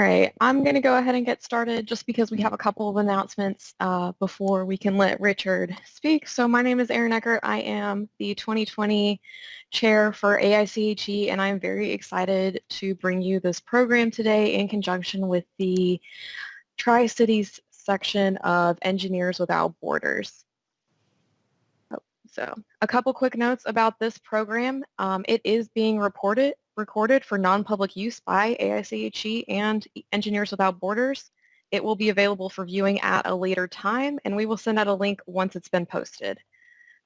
right, I'm going to go ahead and get started just because we have a couple of announcements before we can let Richard speak. So my name is Erin Eckert. I am the 2020 chair for AIChE, and I'm very excited to bring you this program today in conjunction with the Tri-Cities section of Engineers Without Borders. So a couple quick notes about this program. It is being recorded for non-public use by AIChE and Engineers Without Borders. It will be available for viewing at a later time, and we will send out a link once it's been posted.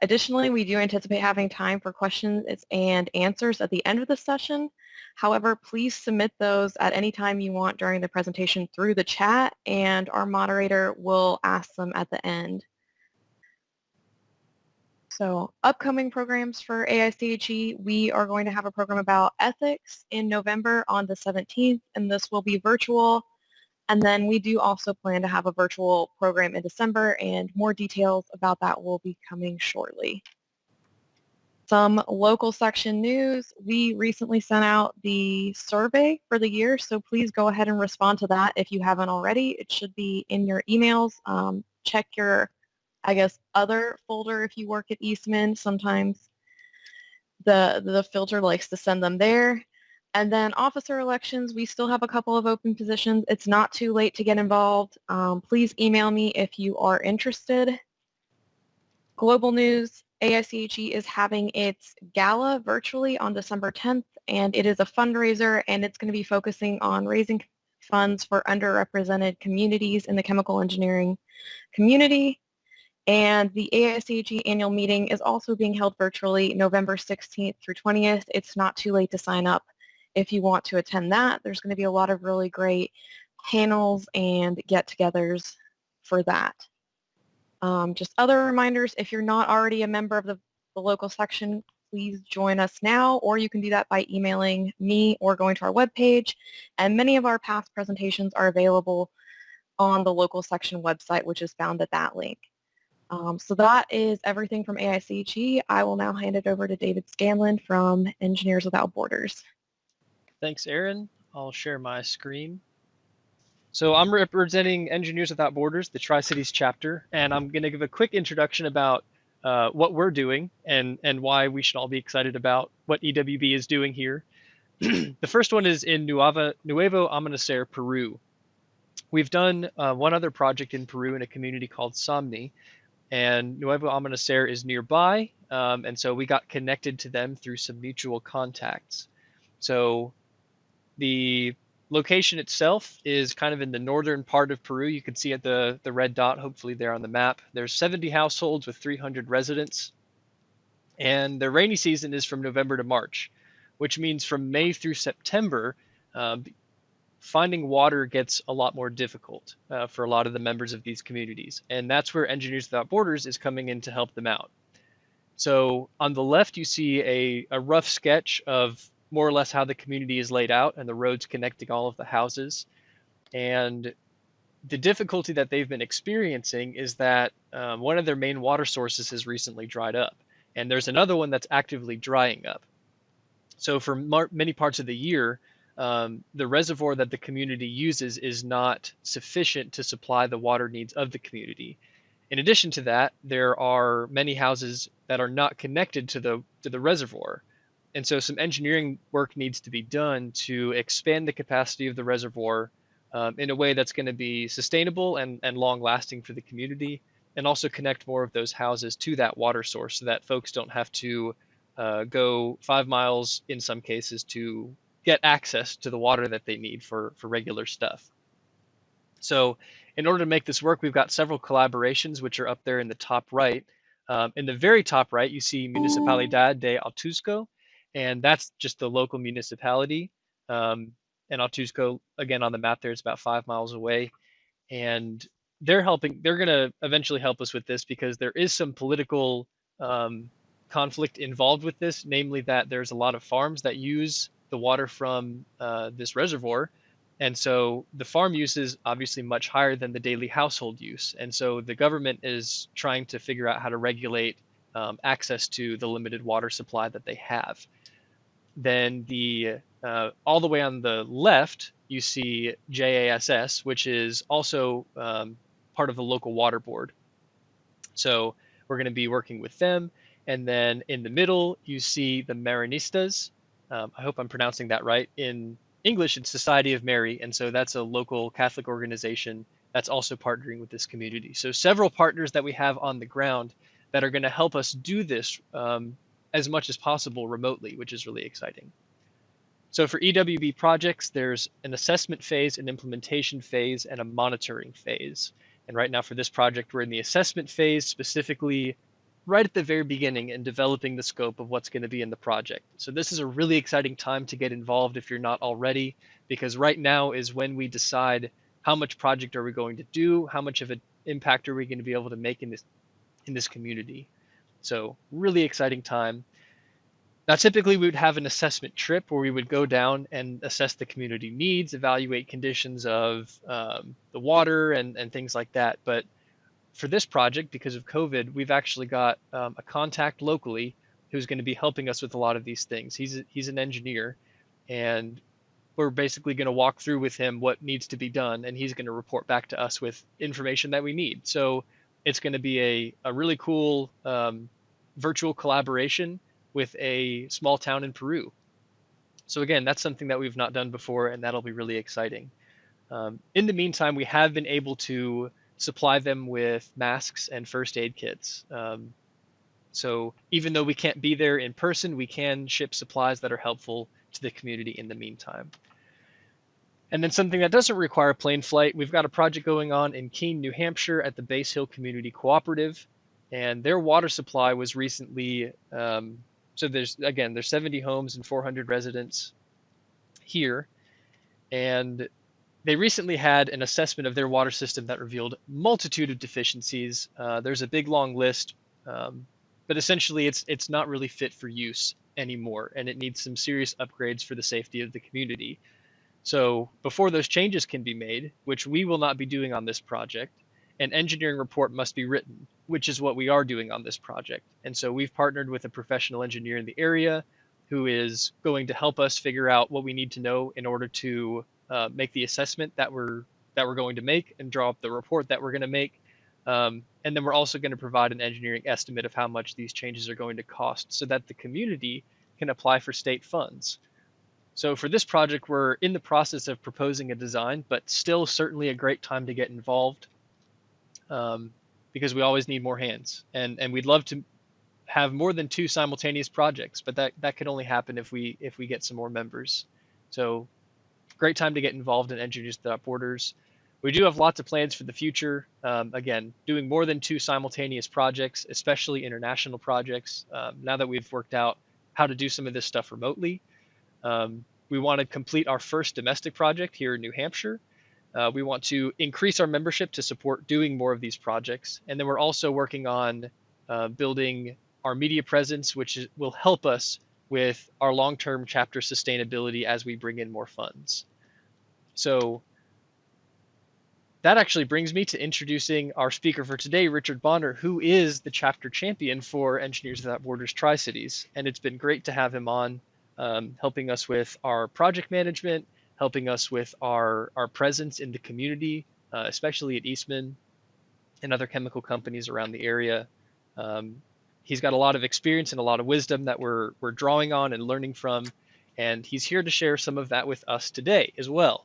Additionally, we do anticipate having time for questions and answers at the end of the session. However, please submit those at any time you want during the presentation through the chat, and our moderator will ask them at the end. So upcoming programs for AIChE, we are going to have a program about ethics in November on the 17th, and this will be virtual. And then we do also plan to have a virtual program in December, and more details about that will be coming shortly. Some local section news. We recently sent out the survey for the year, so please go ahead and respond to that if you haven't already. It should be in your emails. Check your other folder if you work at Eastman. Sometimes the filter likes to send them there. And then officer elections, we still have a couple of open positions. It's not too late to get involved. Please email me if you are interested. Global news, AIChE is having its gala virtually on December 10th, and it is a fundraiser, and it's going to be focusing on raising funds for underrepresented communities in the chemical engineering community. And the AIChE annual meeting is also being held virtually November 16th through 20th. It's not too late to sign up if you want to attend that. There's going to be a lot of really great panels and get-togethers for that. Just other reminders, if you're not already a member of the local section, please join us now, or you can do that by emailing me or going to our webpage. And many of our past presentations are available on the local section website, which is found at that link. So that is everything from AIChE. I will now hand it over to David Scanlon from Engineers Without Borders. Thanks, Erin. I'll share my screen. So I'm representing Engineers Without Borders, the Tri-Cities chapter, and I'm going to give a quick introduction about what we're doing and why we should all be excited about what EWB is doing here. The first one is in Nuevo Amanecer, Peru. We've done one other project in Peru in a community called Somni, and Nuevo Amanecer is nearby, and so we got connected to them through some mutual contacts. So the location itself is kind of in the northern part of Peru. You can see at the red dot, hopefully there on the map. There's 70 households with 300 residents, and the rainy season is from November to March, which means from May through September, finding water gets a lot more difficult for a lot of the members of these communities. And that's where Engineers Without Borders is coming in to help them out. So on the left, you see a rough sketch of more or less how the community is laid out and the roads connecting all of the houses. And the difficulty that they've been experiencing is that one of their main water sources has recently dried up. And there's another one that's actively drying up. So for many parts of the year, the reservoir that the community uses is not sufficient to supply the water needs of the community. In addition to that, there are many houses that are not connected to the reservoir. And so some engineering work needs to be done to expand the capacity of the reservoir in a way that's going to be sustainable and long lasting for the community, and also connect more of those houses to that water source so that folks don't have to go 5 miles in some cases to get access to the water that they need for regular stuff. So in order to make this work, we've got several collaborations, which are up there in the top right. In the very top right, you see Municipalidad de Altusco, and that's just the local municipality. And Altusco, again, on the map there, is about 5 miles away. And they're going to eventually help us with this because there is some political conflict involved with this, namely that there's a lot of farms that use the water from this reservoir. And so the farm use is obviously much higher than the daily household use. And so the government is trying to figure out how to regulate access to the limited water supply that they have. Then the all the way on the left, you see JASS, which is also part of the local water board. So we're going to be working with them. And then in the middle, you see the Marinistas. I hope I'm pronouncing that right. In English, it's Society of Mary. And so that's a local Catholic organization that's also partnering with this community. So several partners that we have on the ground that are going to help us do this as much as possible remotely, which is really exciting. So for EWB projects, there's an assessment phase, an implementation phase, and a monitoring phase. And right now for this project, we're in the assessment phase, specifically right at the very beginning and developing the scope of what's going to be in the project. So this is a really exciting time to get involved if you're not already, because right now is when we decide how much project are we going to do, how much of an impact are we going to be able to make in this community. So really exciting time. Now, typically we would have an assessment trip where we would go down and assess the community needs, evaluate conditions of the water and things like that. But for this project, because of COVID, we've actually got a contact locally who's going to be helping us with a lot of these things. He's an engineer, and we're basically going to walk through with him what needs to be done, and he's going to report back to us with information that we need. So it's going to be a really cool virtual collaboration with a small town in Peru. So again, that's something that we've not done before, and that'll be really exciting. In the meantime, we have been able to supply them with masks and first aid kits. So even though we can't be there in person, we can ship supplies that are helpful to the community in the meantime. And then something that doesn't require plane flight, we've got a project going on in Keene, New Hampshire at the Base Hill Community Cooperative, and their water supply was recently, so there's 70 homes and 400 residents here, and they recently had an assessment of their water system that revealed multitude of deficiencies. There's a big long list, but essentially it's not really fit for use anymore, and it needs some serious upgrades for the safety of the community. So before those changes can be made, which we will not be doing on this project, an engineering report must be written, which is what we are doing on this project. And so we've partnered with a professional engineer in the area who is going to help us figure out what we need to know in order to make the assessment that we're going to make and draw up the report that we're going to make. And then we're also going to provide an engineering estimate of how much these changes are going to cost so that the community can apply for state funds. So for this project, we're in the process of proposing a design, but still certainly a great time to get involved because we always need more hands. And we'd love to have more than 2 simultaneous projects, but that could only happen if we get some more members. So great time to get involved in Engineers Without Borders. We do have lots of plans for the future. Again, doing more than 2 simultaneous projects, especially international projects, now that we've worked out how to do some of this stuff remotely. We want to complete our first domestic project here in New Hampshire. We want to increase our membership to support doing more of these projects. And then we're also working on building our media presence, which will help us with our long-term chapter sustainability as we bring in more funds. So that actually brings me to introducing our speaker for today, Richard Bonner, who is the chapter champion for Engineers Without Borders Tri-Cities. And it's been great to have him on, helping us with our project management, helping us with our presence in the community, especially at Eastman and other chemical companies around the area. He's got a lot of experience and a lot of wisdom that we're drawing on and learning from, and he's here to share some of that with us today as well.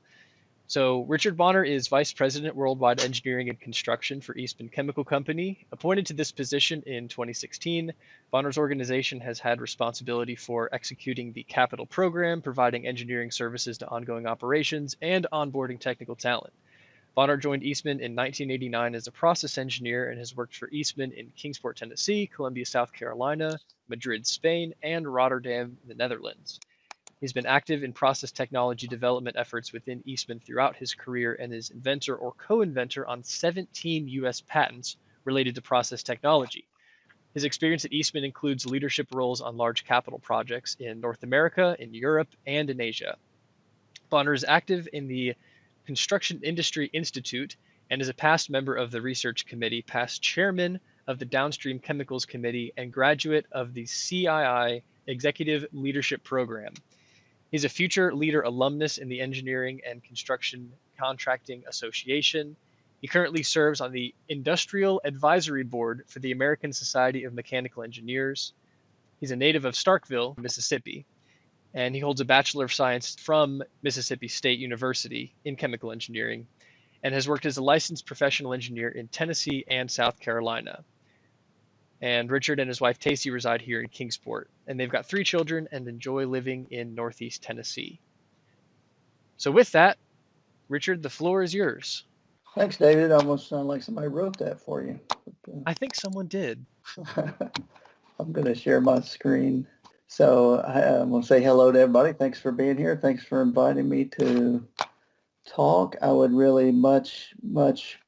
So Richard Bonner is Vice President Worldwide Engineering and Construction for Eastman Chemical Company. Appointed to this position in 2016, Bonner's organization has had responsibility for executing the capital program, providing engineering services to ongoing operations, and onboarding technical talent. Bonner joined Eastman in 1989 as a process engineer and has worked for Eastman in Kingsport, Tennessee, Columbia, South Carolina, Madrid, Spain, and Rotterdam, the Netherlands. He's been active in process technology development efforts within Eastman throughout his career and is inventor or co-inventor on 17 U.S. patents related to process technology. His experience at Eastman includes leadership roles on large capital projects in North America, in Europe, and in Asia. Bonner is active in the Construction Industry Institute and is a past member of the Research Committee, past chairman of the Downstream Chemicals Committee, and graduate of the CII Executive Leadership Program. He's a future leader alumnus in the Engineering and Construction Contracting Association. He currently serves on the Industrial Advisory Board for the American Society of Mechanical Engineers. He's a native of Starkville, Mississippi, and he holds a Bachelor of Science from Mississippi State University in Chemical Engineering and has worked as a licensed professional engineer in Tennessee and South Carolina. And Richard and his wife Tacey reside here in Kingsport, and they've got 3 children and enjoy living in Northeast Tennessee. So with that, Richard, the floor is yours. Thanks, David. It almost sounded like somebody wrote that for you. I think someone did. I'm going to share my screen. So I'm going to say hello to everybody. Thanks for being here. Thanks for inviting me to talk. I would really much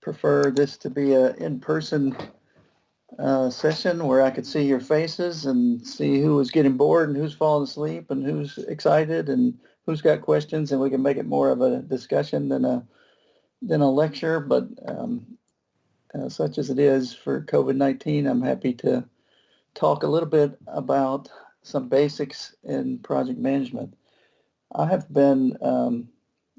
prefer this to be an in-person session where I could see your faces and see who was getting bored and who's falling asleep and who's excited and who's got questions, and we can make it more of a discussion than a lecture. But such as it is for COVID-19, I'm happy to talk a little bit about some basics in project management.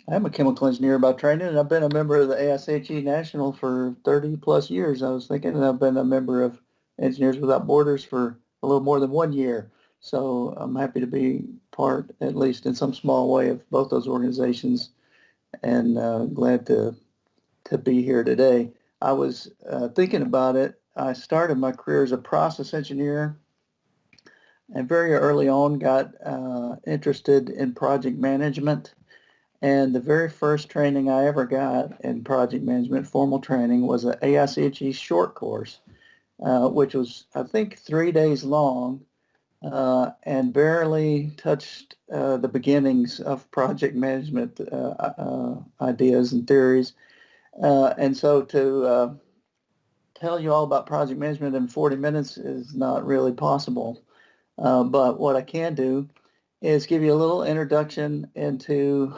I'm a chemical engineer by training, and I've been a member of the AIChE National for 30 plus years, I was thinking, and I've been a member of Engineers Without Borders for a little more than 1 year. So I'm happy to be part, at least in some small way, of both those organizations, and glad to be here today. I was thinking about it. I started my career as a process engineer, and very early on got interested in project management. And the very first training I ever got in project management, formal training, was an AIChE short course, which was, I think, 3 days long, and barely touched the beginnings of project management ideas and theories. And so to tell you all about project management in 40 minutes is not really possible. But what I can do is give you a little introduction into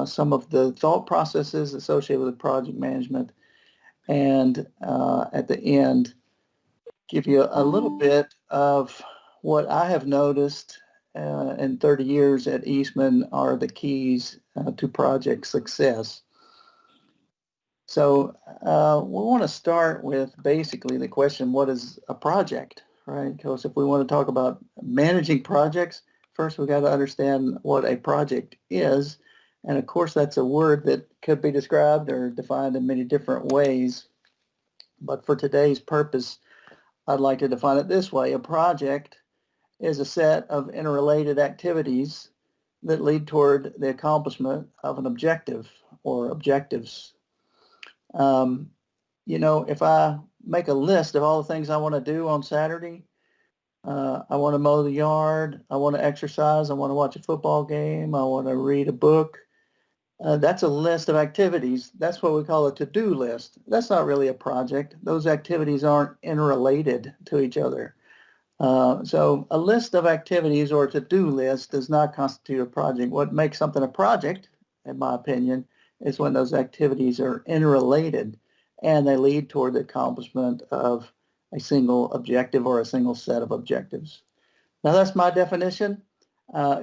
some of the thought processes associated with project management, and at the end, give you a little bit of what I have noticed in 30 years at Eastman are the keys to project success. So we want to start with basically the question, what is a project, right? Because if we want to talk about managing projects, first we got to understand what a project is. And of course, that's a word that could be described or defined in many different ways. But for today's purpose, I'd like to define it this way. A project is a set of interrelated activities that lead toward the accomplishment of an objective or objectives. If I make a list of all the things I want to do on Saturday, I want to mow the yard, I want to exercise, I want to watch a football game, I want to read a book. That's a list of activities. That's what we call a to-do list. That's not really a project. Those activities aren't interrelated to each other. So a list of activities or a to-do list does not constitute a project. What makes something a project, in my opinion, is when those activities are interrelated and they lead toward the accomplishment of a single objective or a single set of objectives. Now, that's my definition.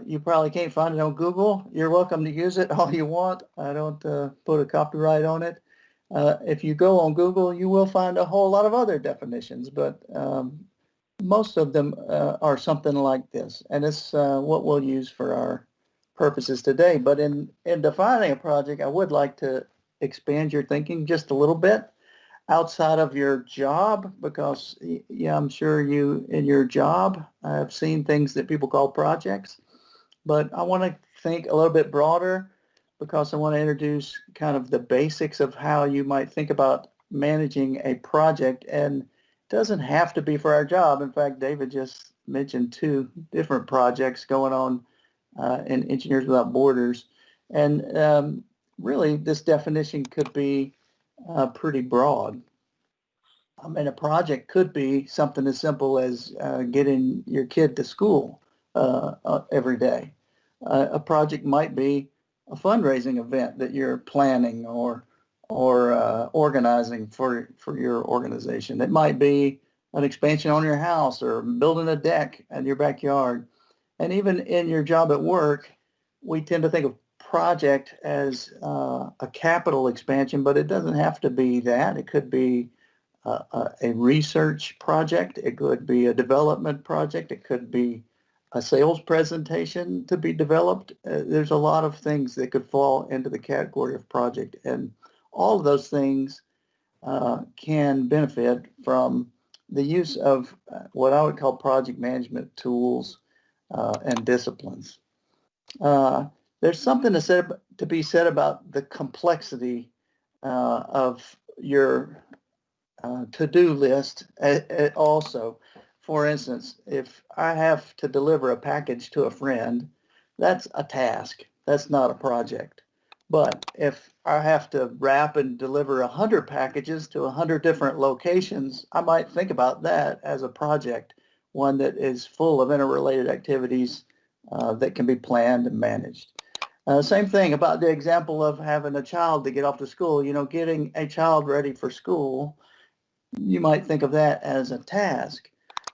You probably can't find it on Google. You're welcome to use it all you want. I don't put a copyright on it. If you go on Google, you will find a whole lot of other definitions, but most of them are something like this, and it's what we'll use for our purposes today. But in defining a project, I would like to expand your thinking just a little bit outside of your job, because I'm sure you in your job have seen things that people call projects, but I want to think a little bit broader, because I want to introduce kind of the basics of how you might think about managing a project. And it doesn't have to be for our job. In fact, David just mentioned 2 different projects going on in Engineers Without Borders, and really this definition could be pretty broad. I mean, a project could be something as simple as getting your kid to school every day. A project might be a fundraising event that you're planning or organizing for your organization. It might be an expansion on your house or building a deck in your backyard. And even in your job at work, we tend to think of project as a capital expansion, but it doesn't have to be that. It could be a research project. It could be a development project. It could be a sales presentation to be developed. There's a lot of things that could fall into the category of project, and all of those things can benefit from the use of what I would call project management tools and disciplines. There's something to be said about the complexity of your to-do list also. For instance, if I have to deliver a package to a friend, that's a task. That's not a project. But if I have to wrap and deliver 100 packages to 100 different locations, I might think about that as a project, one that is full of interrelated activities that can be planned and managed. Same thing about the example of having a child to get off to school. You know, getting a child ready for school, you might think of that as a task.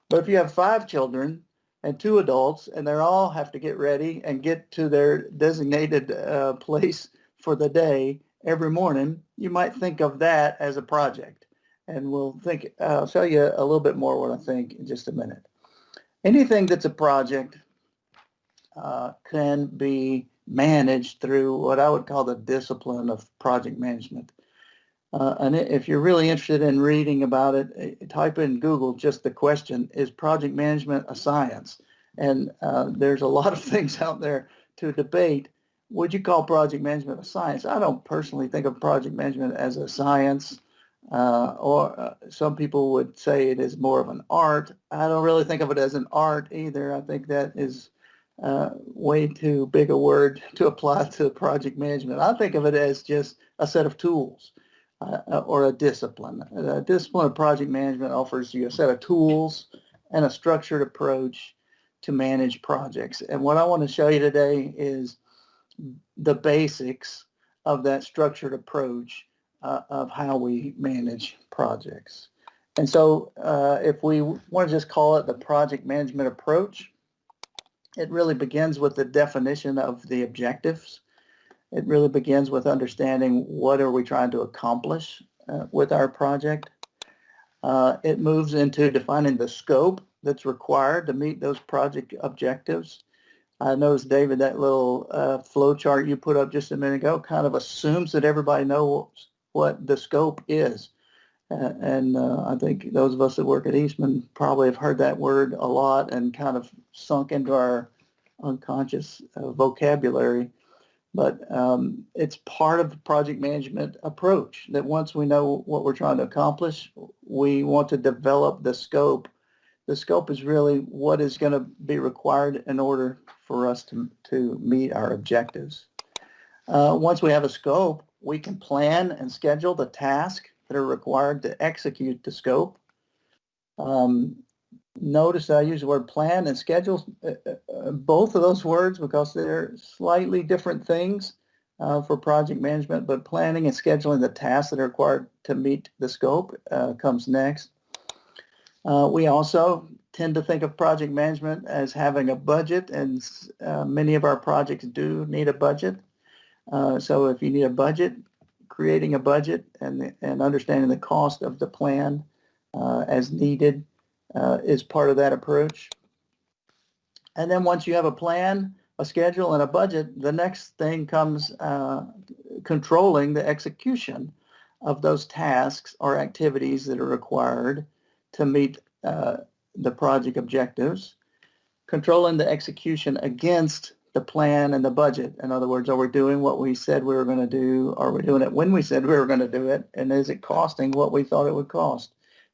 But if you have 5 children and 2 adults, and they all have to get ready and get to their designated place for the day every morning, you might think of that as a project. And I'll show you a little bit more what I think in just a minute. Anything that's a project can be managed through what I would call the discipline of project management. And if you're really interested in reading about it, type in Google just the question, is project management a science? And there's a lot of things out there to debate. Would you call project management a science? I don't personally think of project management as a science, or some people would say it is more of an art. I don't really think of it as an art either. I think that is way too big a word to apply to project management. I think of it as just a set of tools. Or a discipline. A discipline of project management offers you a set of tools and a structured approach to manage projects. And what I want to show you today is the basics of that structured approach of how we manage projects. And so if we want to just call it the project management approach, it really begins with the definition of the objectives. It really begins with understanding what are we trying to accomplish with our project. It moves into defining the scope that's required to meet those project objectives. I noticed, David, that little flow chart you put up just a minute ago kind of assumes that everybody knows what the scope is. And I think those of us that work at Eastman probably have heard that word a lot and kind of sunk into our unconscious vocabulary. But it's part of the project management approach that once we know what we're trying to accomplish, we want to develop the scope. The scope is really what is going to be required in order for us to meet our objectives. Once we have a scope, we can plan and schedule the tasks that are required to execute the scope. Notice that I use the word plan and schedule, both of those words, because they're slightly different things for project management, but planning and scheduling the tasks that are required to meet the scope comes next. We also tend to think of project management as having a budget, and many of our projects do need a budget. So if you need a budget, creating a budget and understanding the cost of the plan as needed is part of that approach. And then once you have a plan, a schedule, and a budget, the next thing comes controlling the execution of those tasks or activities that are required to meet the project objectives, controlling the execution against the plan and the budget. In other words, are we doing what we said we were going to do? Are we doing it when we said we were going to do it? And is it costing what we thought it would cost?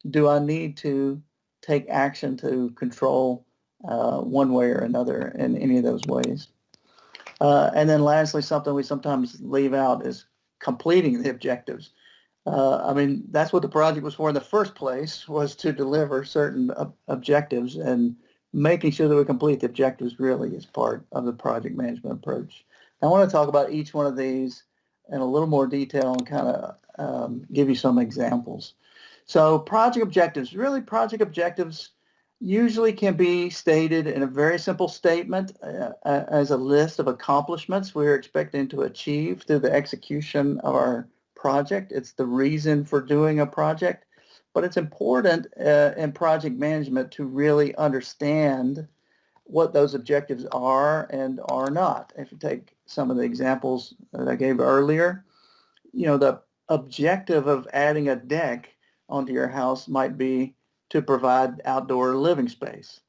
Do I need to take action to control one way or another in any of those ways? And then lastly, something we sometimes leave out is completing the objectives. I mean, that's what the project was for in the first place, was to deliver certain objectives, and making sure that we complete the objectives really is part of the project management approach. I want to talk about each one of these in a little more detail and kind of give you some examples. So project objectives, usually can be stated in a very simple statement as a list of accomplishments we're expecting to achieve through the execution of our project. It's the reason for doing a project, but it's important in project management to really understand what those objectives are and are not. If you take some of the examples that I gave earlier, the objective of adding a deck onto your house might be to provide outdoor living space.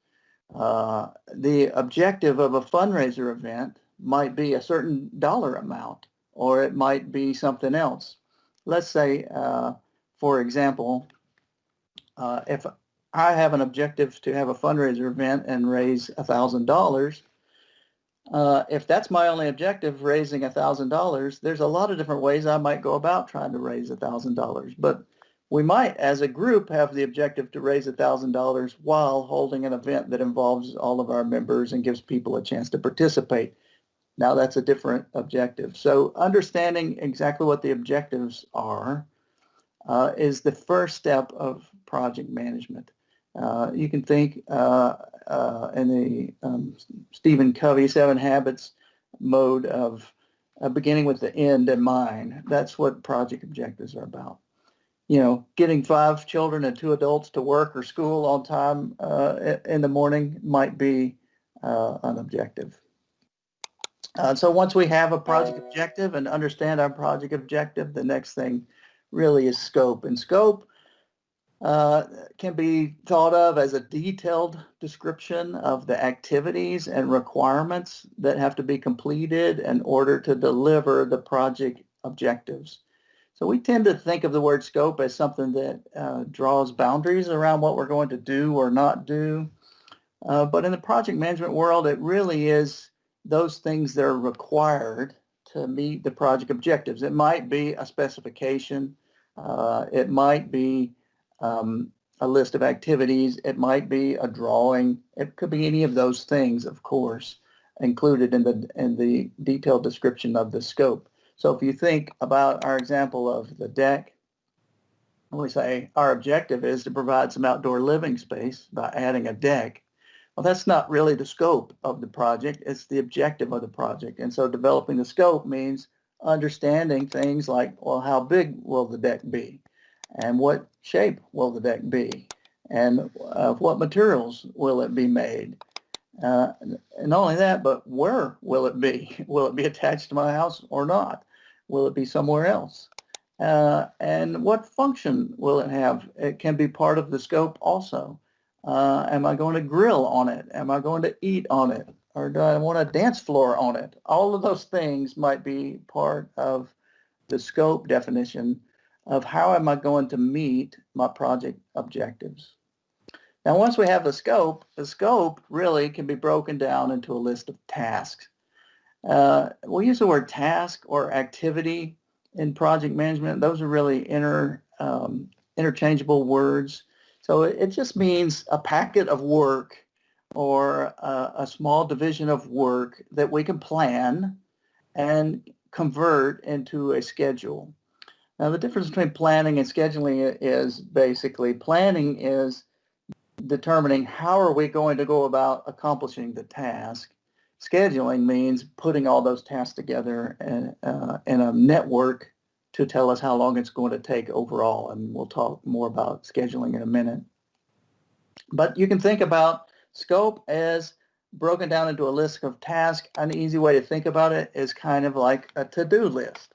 The objective of a fundraiser event might be a certain dollar amount, or it might be something else. Let's say, for example, if I have an objective to have a fundraiser event and raise $1,000, if that's my only objective, raising $1,000, there's a lot of different ways I might go about trying to raise $1,000. But we might, as a group, have the objective to raise $1,000 while holding an event that involves all of our members and gives people a chance to participate. Now that's a different objective. So understanding exactly what the objectives are is the first step of project management. You can think in the Stephen Covey 7 Habits mode of beginning with the end in mind. That's what project objectives are about. Getting 5 children and 2 adults to work or school on time in the morning might be an objective. So once we have a project objective and understand our project objective, the next thing really is scope. And scope can be thought of as a detailed description of the activities and requirements that have to be completed in order to deliver the project objectives. So we tend to think of the word scope as something that draws boundaries around what we're going to do or not do. But in the project management world, it really is those things that are required to meet the project objectives. It might be a specification. It might be a list of activities. It might be a drawing. It could be any of those things, of course, included in the detailed description of the scope. So if you think about our example of the deck, we say our objective is to provide some outdoor living space by adding a deck. Well, that's not really the scope of the project. It's the objective of the project. And so developing the scope means understanding things like, well, how big will the deck be? And what shape will the deck be? And what materials will it be made? And not only that, but where will it be? Will it be attached to my house or not? Will it be somewhere else? And what function will it have? It can be part of the scope also. Am I going to grill on it? Am I going to eat on it? Or do I want a dance floor on it? All of those things might be part of the scope definition of how am I going to meet my project objectives. Now, once we have the scope really can be broken down into a list of tasks. We'll use the word task or activity in project management. Those are really interchangeable words. So it just means a packet of work or a small division of work that we can plan and convert into a schedule. Now, the difference between planning and scheduling is basically planning is determining how are we going to go about accomplishing the task. Scheduling means putting all those tasks together in a network to tell us how long it's going to take overall, and we'll talk more about scheduling in a minute. But you can think about scope as broken down into a list of tasks. An easy way to think about it is kind of like a to-do list.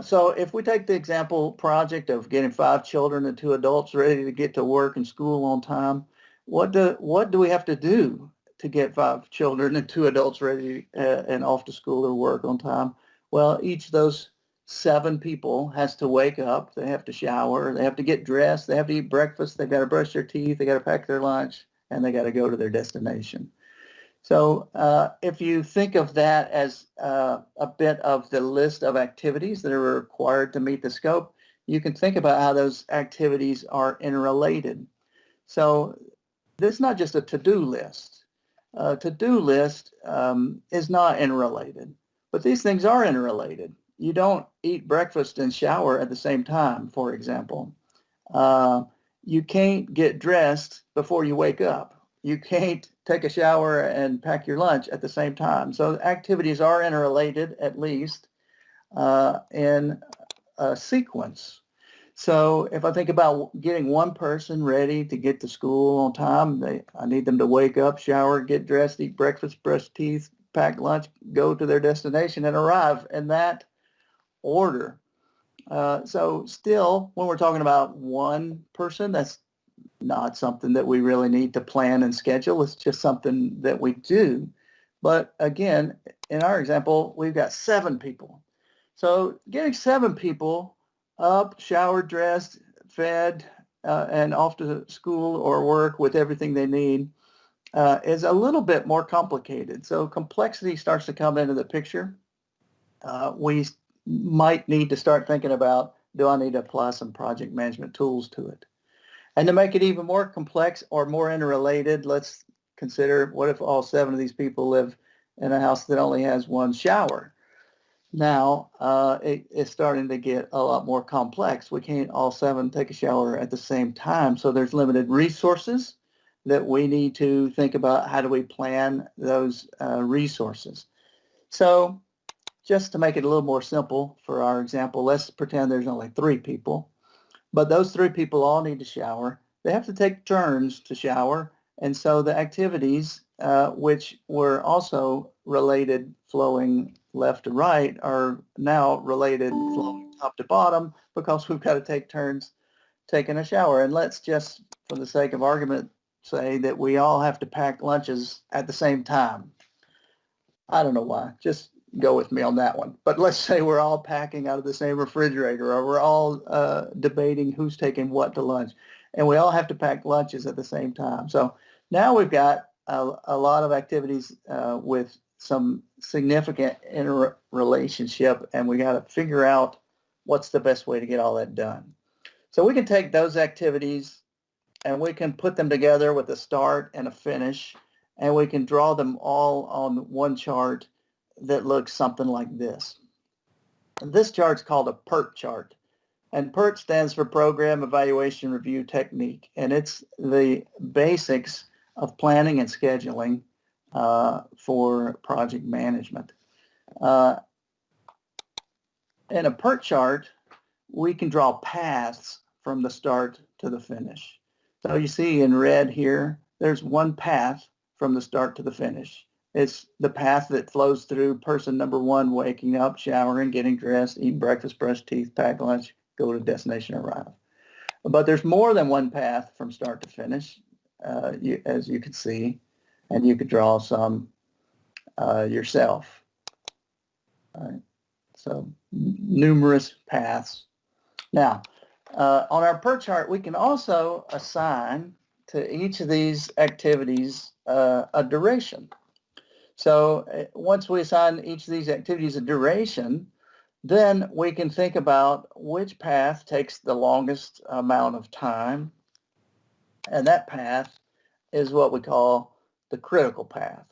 So if we take the example project of getting 5 children and 2 adults ready to get to work and school on time, what do we have to do to get 5 children and 2 adults ready and off to school or work on time? Well, each of those 7 people has to wake up, they have to shower, they have to get dressed, they have to eat breakfast, they've got to brush their teeth, they got to pack their lunch, and they got to go to their destination. So if you think of that as a bit of the list of activities that are required to meet the scope, you can think about how those activities are interrelated. So this is not just a to-do list. A to-do list is not interrelated, but these things are interrelated. You don't eat breakfast and shower at the same time, for example. you can't get dressed before you wake up. You can't take a shower and pack your lunch at the same time. So activities are interrelated, at least in a sequence. So if I think about getting one person ready to get to school on time, I need them to wake up, shower, get dressed, eat breakfast, brush teeth, pack lunch, go to their destination, and arrive in that order. So still, when we're talking about one person, that's not something that we really need to plan and schedule. It's just something that we do. But again, in our example, we've got 7 people. So getting 7 people up, showered, dressed, fed, and off to school or work with everything they need is a little bit more complicated. So complexity starts to come into the picture. We might need to start thinking about, do I need to apply some project management tools to it? And to make it even more complex or more interrelated, let's consider, what if all 7 of these people live in a house that only has one shower? Now it's starting to get a lot more complex. We can't all 7 take a shower at the same time. So there's limited resources that we need to think about. How do we plan those resources? So just to make it a little more simple for our example, let's pretend there's only 3 people, but those 3 people all need to shower. They have to take turns to shower. And so the activities, which were also related flowing left to right, are now related flowing top to bottom because we've got to take turns taking a shower. And let's just, for the sake of argument, say that we all have to pack lunches at the same time. I don't know why. Just go with me on that one. But let's say we're all packing out of the same refrigerator, or we're all debating who's taking what to lunch, and we all have to pack lunches at the same time. So now we've got a lot of activities with some significant interrelationship, and we got to figure out what's the best way to get all that done. So we can take those activities and we can put them together with a start and a finish, and we can draw them all on one chart that looks something like this. And this chart's called a PERT chart. And PERT stands for Program Evaluation Review Technique. And it's the basics of planning and scheduling for project management. In a PERT chart, we can draw paths from the start to the finish. So you see in red here, there's one path from the start to the finish. It's the path that flows through person number 1, waking up, showering, getting dressed, eat breakfast, brush teeth, pack lunch, go to destination, arrive. But there's more than one path from start to finish, as you can see, and you could draw some yourself. All right. So numerous paths. Now, on our PERT chart, we can also assign to each of these activities a duration. So once we assign each of these activities a duration, then we can think about which path takes the longest amount of time. And that path is what we call the critical path.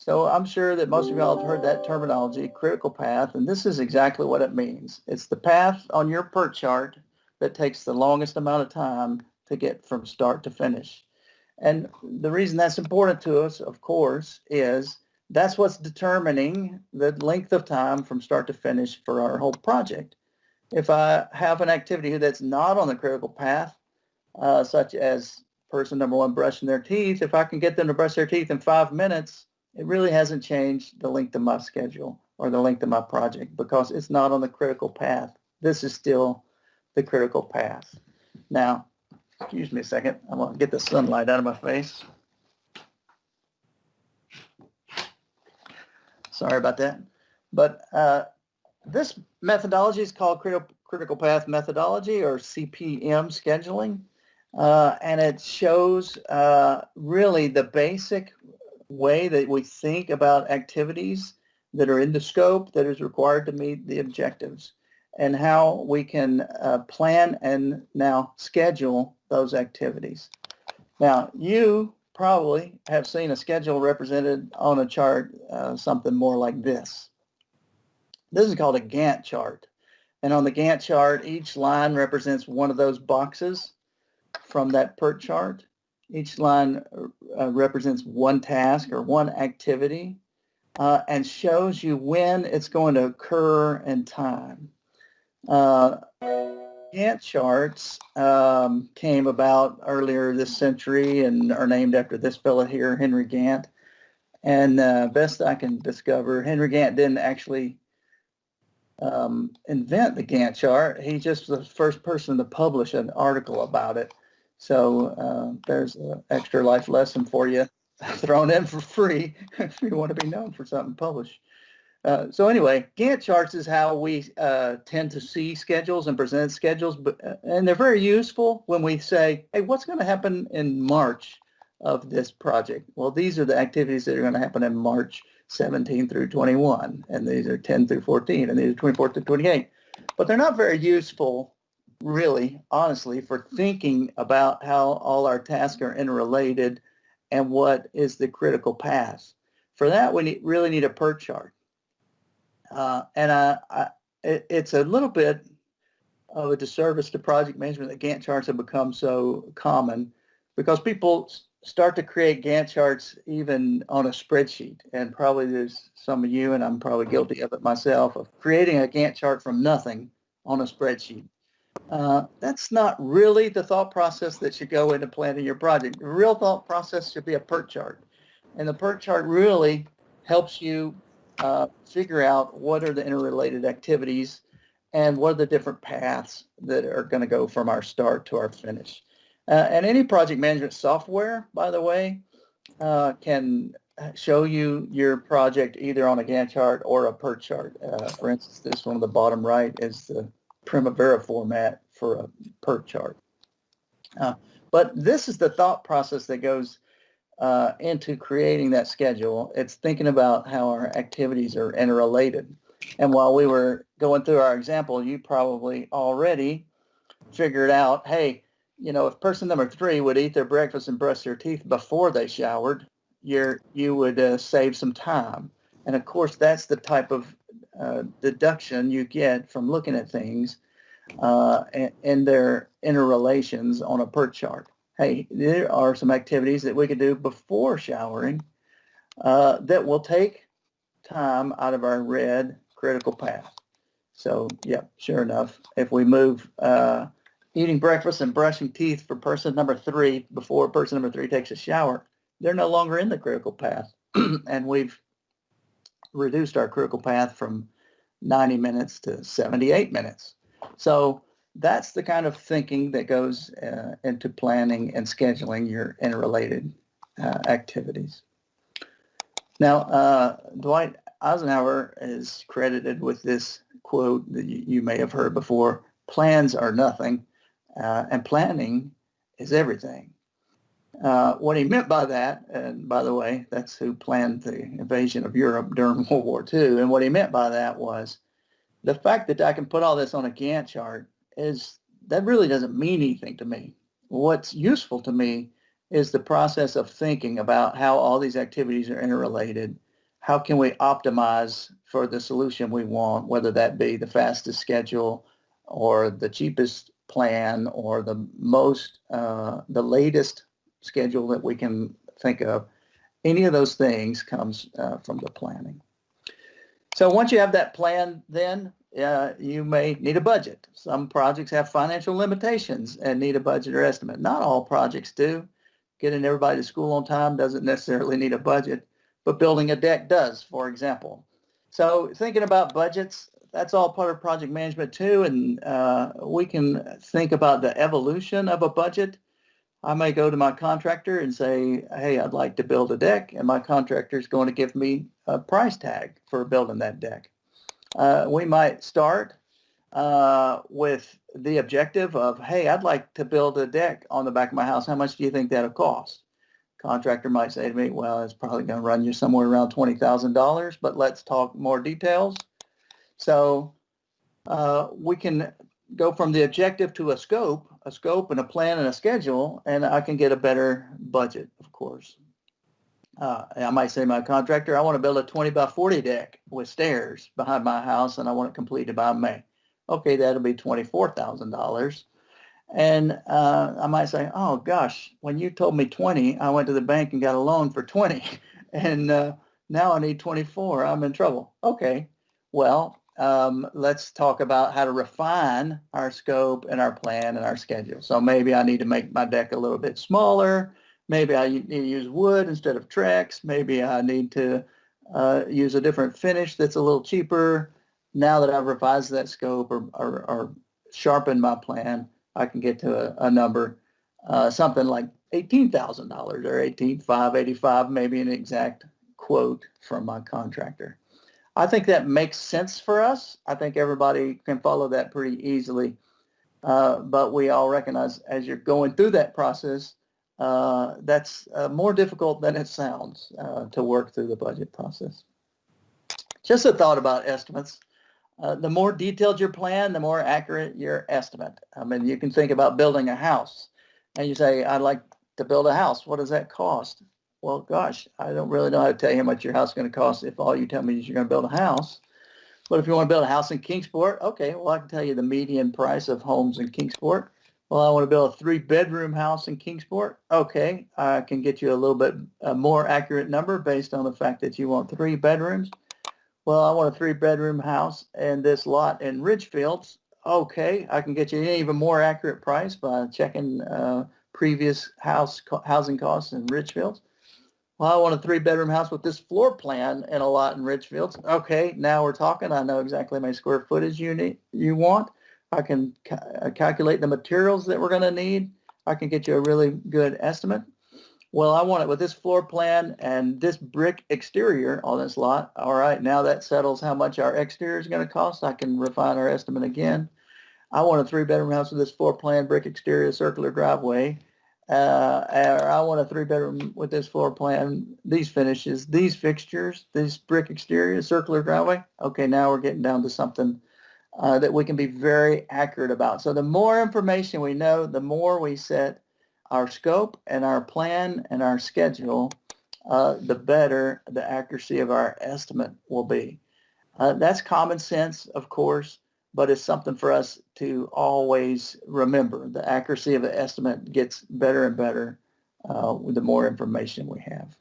So I'm sure that most of y'all have heard that terminology, critical path, and this is exactly what it means. It's the path on your PERT chart that takes the longest amount of time to get from start to finish. And the reason that's important to us, of course, is that's what's determining the length of time from start to finish for our whole project. If I have an activity that's not on the critical path, such as person number 1 brushing their teeth, if I can get them to brush their teeth in 5 minutes, it really hasn't changed the length of my schedule or the length of my project because it's not on the critical path. This is still the critical path. Now, excuse me a second. I'm going to get the sunlight out of my face. Sorry about that. But this methodology is called critical path methodology, or CPM scheduling. And it shows really the basic way that we think about activities that are in the scope that is required to meet the objectives, and how we can plan and now schedule those activities. Now, you probably have seen a schedule represented on a chart, something more like this. This is called a Gantt chart. And on the Gantt chart, each line represents one of those boxes. from that PERT chart. Each line represents one task or one activity and shows you when it's going to occur and time. Gantt charts came about earlier this century and are named after this fellow here, Henry Gantt. And best I can discover, Henry Gantt didn't actually invent the Gantt chart. He just was the first person to publish an article about it. So there's an extra life lesson for you thrown in for free if you want to be known for something published. So anyway, Gantt charts is how we tend to see schedules and present schedules, and they're very useful when we say, hey, what's going to happen in March of this project? Well, these are the activities that are going to happen in March 17 through 21, and these are 10 through 14, and these are 24 through 28. But they're not very useful, really, honestly, for thinking about how all our tasks are interrelated and what is the critical path. For that, we really need a PERT chart. It's a little bit of a disservice to project management that Gantt charts have become so common because people start to create Gantt charts even on a spreadsheet. And probably there's some of you, and I'm probably guilty of it myself, of creating a Gantt chart from nothing on a spreadsheet. That's not really the thought process that should go into planning your project. The real thought process should be a PERT chart. And the PERT chart really helps you figure out what are the interrelated activities and what are the different paths that are going to go from our start to our finish. And any project management software, by the way, can show you your project either on a Gantt chart or a PERT chart. For instance, this one on the bottom right is the Primavera format for a PERT chart. But this is the thought process that goes into creating that schedule. It's thinking about how our activities are interrelated. And while we were going through our example, you probably already figured out, hey, you know, if person number 3 would eat their breakfast and brush their teeth before they showered, you would save some time. And of course, that's the type of deduction you get from looking at things and their interrelations on a PERT chart. Hey, there are some activities that we could do before showering that will take time out of our red critical path. So, yeah, sure enough, if we move eating breakfast and brushing teeth for person number 3 before person number 3 takes a shower, they're no longer in the critical path. And we've reduced our critical path from 90 minutes to 78 minutes. So that's the kind of thinking that goes into planning and scheduling your interrelated activities. Now, Dwight Eisenhower is credited with this quote that you may have heard before: plans are nothing, and planning is everything. What he meant by that, and by the way, that's who planned the invasion of Europe during World War II, and what he meant by that was the fact that I can put all this on a Gantt chart that really doesn't mean anything to me. What's useful to me is the process of thinking about how all these activities are interrelated. How can we optimize for the solution we want, whether that be the fastest schedule or the cheapest plan or the latest schedule that we can think of. Any of those things comes from the planning. So once you have that plan, then you may need a budget. Some projects have financial limitations and need a budget or estimate. Not all projects do. Getting everybody to school on time doesn't necessarily need a budget, but building a deck does, for example. So thinking about budgets, that's all part of project management too, and we can think about the evolution of a budget. I may go to my contractor and say, hey, I'd like to build a deck, and my contractor is going to give me a price tag for building that deck. We might start with the objective of, hey, I'd like to build a deck on the back of my house. How much do you think that'll cost? Contractor might say to me, well, it's probably going to run you somewhere around $20,000, but let's talk more details. So we can go from the objective to a scope and a plan and a schedule, and I can get a better budget, of course. I might say to my contractor, I want to build a 20 by 40 deck with stairs behind my house, and I want it completed by May. Okay, that'll be $24,000. And I might say, oh gosh, when you told me 20, I went to the bank and got a loan for 20. And now I need 24. I'm in trouble. Okay, well, let's talk about how to refine our scope and our plan and our schedule. So maybe I need to make my deck a little bit smaller. Maybe I need to use wood instead of Trex. Maybe I need to use a different finish that's a little cheaper. Now that I've revised that scope or sharpened my plan, I can get to a number, something like $18,000 or 18,585, maybe an exact quote from my contractor. I think that makes sense for us. I think everybody can follow that pretty easily. But we all recognize as you're going through that process, that's more difficult than it sounds to work through the budget process. Just a thought about estimates. The more detailed your plan, the more accurate your estimate. I mean, you can think about building a house and you say, I'd like to build a house. What does that cost? Well, gosh, I don't really know how to tell you how much your house is going to cost if all you tell me is you're going to build a house. But if you want to build a house in Kingsport, okay, well, I can tell you the median price of homes in Kingsport. Well, I want to build a 3-bedroom house in Kingsport. Okay, I can get you a little bit more accurate number based on the fact that you want 3 bedrooms. Well, I want a 3-bedroom house and this lot in Ridgefields. Okay, I can get you an even more accurate price by checking previous housing costs in Ridgefields. Well, I want a 3-bedroom house with this floor plan and a lot in Ridgefields. Okay, now we're talking. I know exactly how many square footage you want. I can calculate the materials that we're going to need. I can get you a really good estimate. Well, I want it with this floor plan and this brick exterior on this lot. All right, now that settles how much our exterior is going to cost. I can refine our estimate again. I want a 3-bedroom house with this floor plan, brick exterior, circular driveway. Or I want a 3-bedroom with this floor plan, these finishes, these fixtures, this brick exterior, circular driveway. Okay, now we're getting down to something that we can be very accurate about. So the more information we know, the more we set our scope and our plan and our schedule, the better the accuracy of our estimate will be. That's common sense, of course, but it's something for us to always remember. The accuracy of the estimate gets better and better with the more information we have.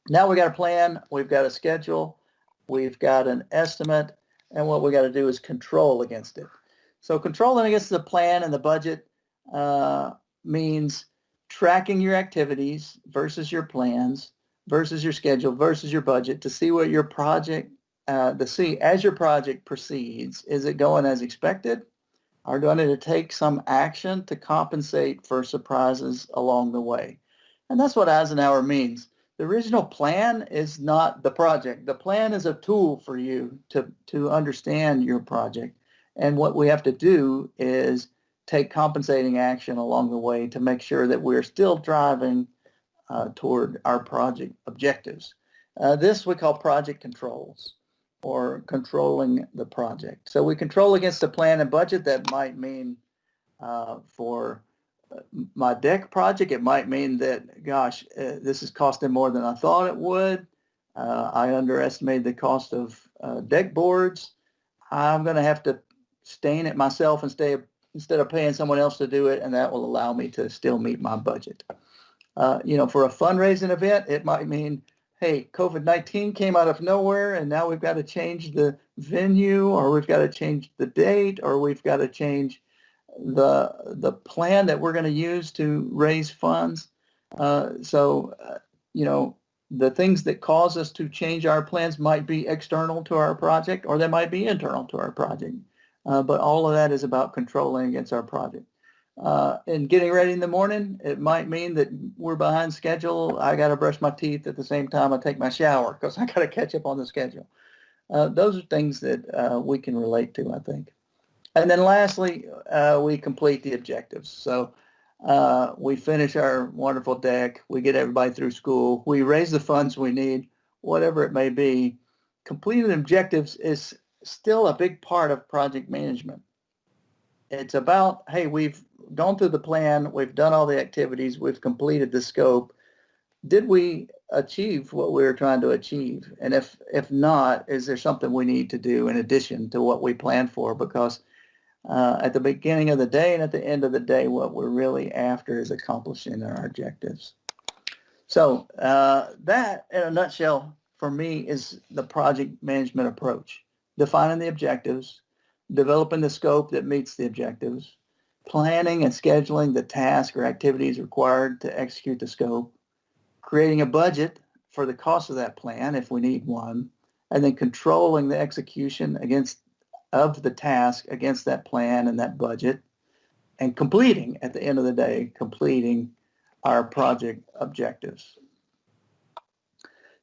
Now we got a plan, we've got a schedule, we've got an estimate, and what we got to do is control against it. So controlling against the plan and the budget means tracking your activities versus your plans versus your schedule versus your budget to see what your project, as your project proceeds, is it going as expected? Or do I need to take some action to compensate for surprises along the way? And that's what Eisenhower means. The original plan is not the project. The plan is a tool for you to understand your project. And what we have to do is take compensating action along the way to make sure that we're still driving toward our project objectives. This we call project controls, or controlling the project. So we control against the plan and budget. That might mean for my deck project, it might mean that, gosh, this is costing more than I thought it would. I underestimated the cost of deck boards. I'm going to have to stain it myself instead of paying someone else to do it, and that will allow me to still meet my budget. For a fundraising event, it might mean, hey, COVID-19 came out of nowhere, and now we've got to change the venue, or we've got to change the date, or we've got to change the plan that we're going to use to raise funds. The things that cause us to change our plans might be external to our project, or they might be internal to our project. But all of that is about controlling against our project. And getting ready in the morning, it might mean that we're behind schedule. I got to brush my teeth at the same time I take my shower because I got to catch up on the schedule. Those are things that we can relate to, I think. And then lastly, we complete the objectives. So we finish our wonderful deck. We get everybody through school. We raise the funds we need, whatever it may be. Completing objectives is still a big part of project management. It's about, hey, we've gone through the plan. We've done all the activities. We've completed the scope. Did we achieve what we were trying to achieve? And if not, is there something we need to do in addition to what we planned for? Because at the beginning of the day and at the end of the day, what we're really after is accomplishing our objectives. So that, in a nutshell, for me, is the project management approach. Defining the objectives, developing the scope that meets the objectives, planning and scheduling the tasks or activities required to execute the scope, creating a budget for the cost of that plan if we need one, and then controlling the execution of the task against that plan and that budget, and completing, at the end of the day, completing our project objectives.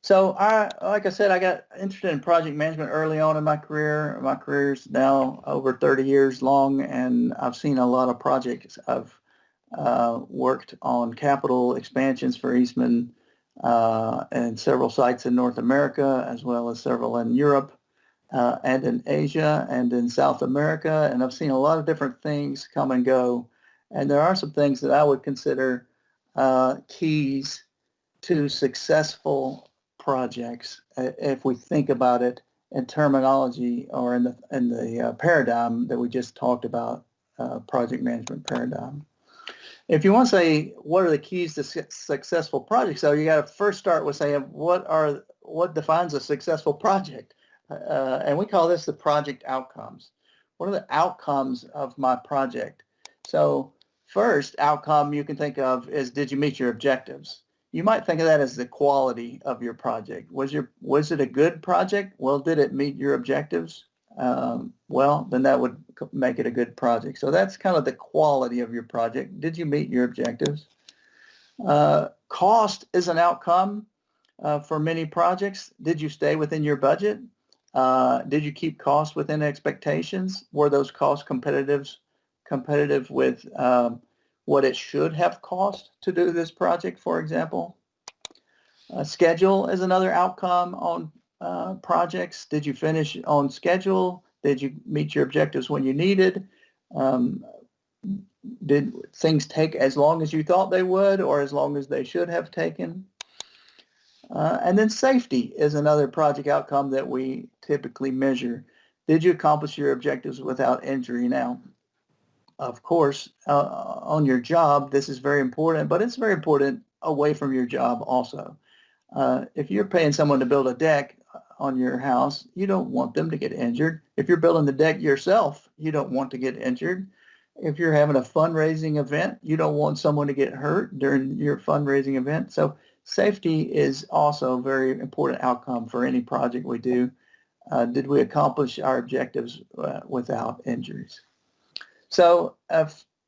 So like I said, I got interested in project management early on in my career. My career is now over 30 years long, and I've seen a lot of projects. I've worked on capital expansions for Eastman and several sites in North America, as well as several in Europe and in Asia and in South America. And I've seen a lot of different things come and go. And there are some things that I would consider keys to successful projects, if we think about it in terminology or in the paradigm that we just talked about, project management paradigm. If you want to say what are the keys to successful projects, so you got to first start with saying what defines a successful project, and we call this the project outcomes. What are the outcomes of my project? So first outcome you can think of is, did you meet your objectives? You might think of that as the quality of your project. Was it a good project? Well, did it meet your objectives? Well, then that would make it a good project. So that's kind of the quality of your project. Did you meet your objectives? Cost is an outcome for many projects. Did you stay within your budget? Did you keep costs within expectations? Were those costs competitive with what it should have cost to do this project, for example? Schedule is another outcome on projects. Did you finish on schedule? Did you meet your objectives when you needed? Did things take as long as you thought they would, or as long as they should have taken? And then safety is another project outcome that we typically measure. Did you accomplish your objectives without injury? Now, of course, on your job, this is very important, but it's very important away from your job also. If you're paying someone to build a deck on your house, you don't want them to get injured. If you're building the deck yourself, you don't want to get injured. If you're having a fundraising event, you don't want someone to get hurt during your fundraising event. So safety is also a very important outcome for any project we do. Did we accomplish our objectives without injuries? So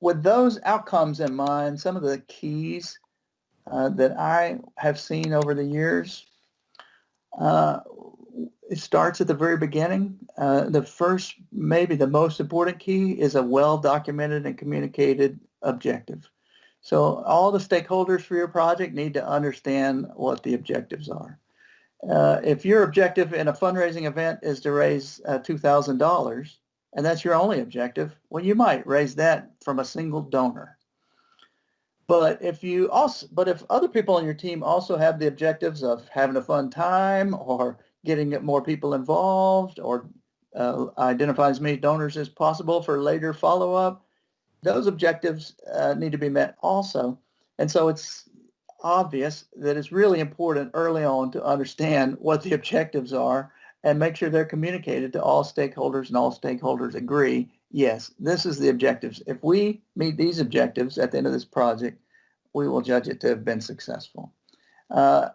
with those outcomes in mind, some of the keys that I have seen over the years, it starts at the very beginning. The first, maybe the most important key, is a well-documented and communicated objective. So all the stakeholders for your project need to understand what the objectives are. If your objective in a fundraising event is to raise $2,000, and that's your only objective, well, you might raise that from a single donor. But if other people on your team also have the objectives of having a fun time, or getting more people involved, or identify as many donors as possible for later follow-up, those objectives need to be met also. And so it's obvious that it's really important early on to understand what the objectives are and make sure they're communicated to all stakeholders, and all stakeholders agree, yes, this is the objectives. If we meet these objectives at the end of this project, we will judge it to have been successful. I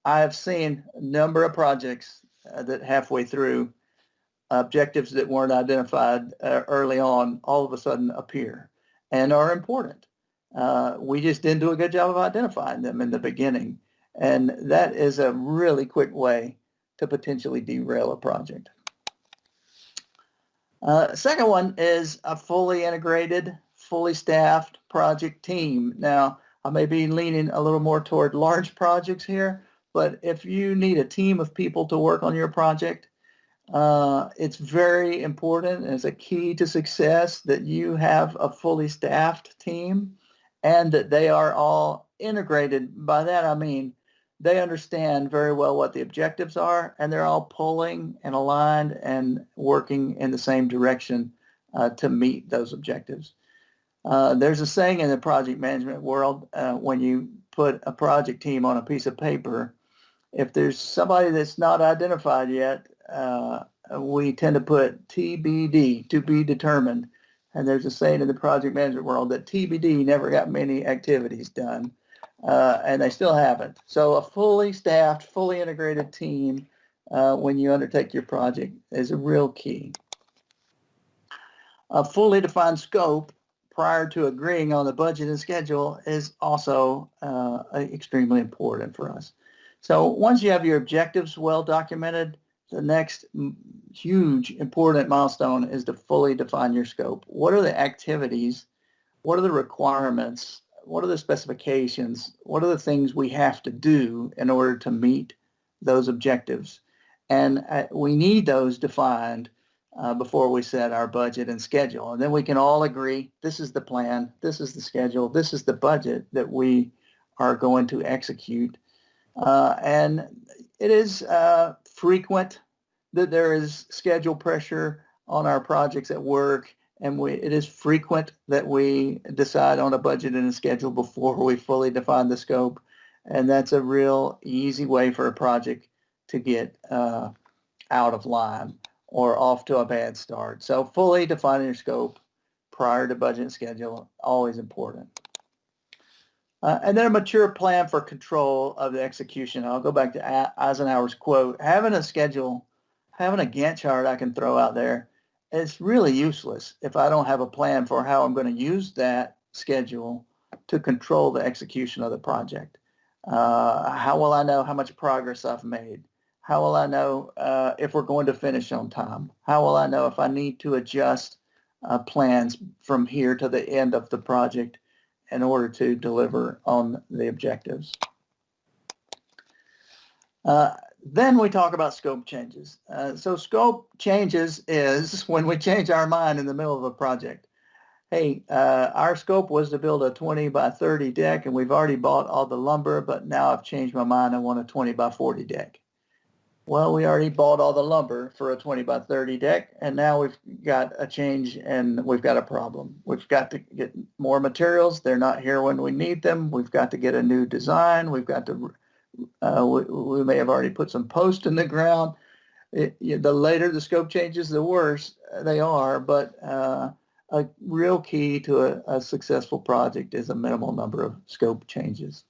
have seen a number of projects that halfway through, objectives that weren't identified early on all of a sudden appear and are important. We just didn't do a good job of identifying them in the beginning. And that is a really quick way to potentially derail a project. Second one is a fully integrated, fully staffed project team. Now, I may be leaning a little more toward large projects here, but if you need a team of people to work on your project, it's very important, and it's a key to success, that you have a fully staffed team and that they are all integrated. By that I mean they understand very well what the objectives are, and they're all pulling and aligned and working in the same direction to meet those objectives. There's a saying in the project management world, when you put a project team on a piece of paper, if there's somebody that's not identified yet, we tend to put TBD, to be determined. And there's a saying in the project management world that TBD never got many activities done, and they still haven't. So a fully staffed, fully integrated team when you undertake your project is a real key. A fully defined scope prior to agreeing on the budget and schedule is also extremely important for us. So once you have your objectives well documented, the next huge important milestone is to fully define your scope. What are the activities? What are the requirements? What are the specifications? What are the things we have to do in order to meet those objectives? And we need those defined before we set our budget and schedule. And then we can all agree, this is the plan, this is the schedule, this is the budget that we are going to execute. And it is frequent that there is schedule pressure on our projects at work, and it is frequent that we decide on a budget and a schedule before we fully define the scope. And that's a real easy way for a project to get out of line or off to a bad start. So fully defining your scope prior to budget and schedule, always important. And then a mature plan for control of the execution. I'll go back to Eisenhower's quote, having a schedule, having a Gantt chart I can throw out there, it's really useless if I don't have a plan for how I'm going to use that schedule to control the execution of the project. How will I know how much progress I've made? How will I know if we're going to finish on time? How will I know if I need to adjust plans from here to the end of the project in order to deliver on the objectives? Then we talk about scope changes. So scope changes is when we change our mind in the middle of a project. Hey, our scope was to build a 20 by 30 deck, and we've already bought all the lumber, but now I've changed my mind. I want a 20 by 40 deck. Well, we already bought all the lumber for a 20 by 30 deck, and now we've got a change and we've got a problem. We've got to get more materials. They're not here when we need them. We've got to get a new design. We've got to, we may have already put some posts in the ground. The later the scope changes, the worse they are, but a real key to a successful project is a minimal number of scope changes.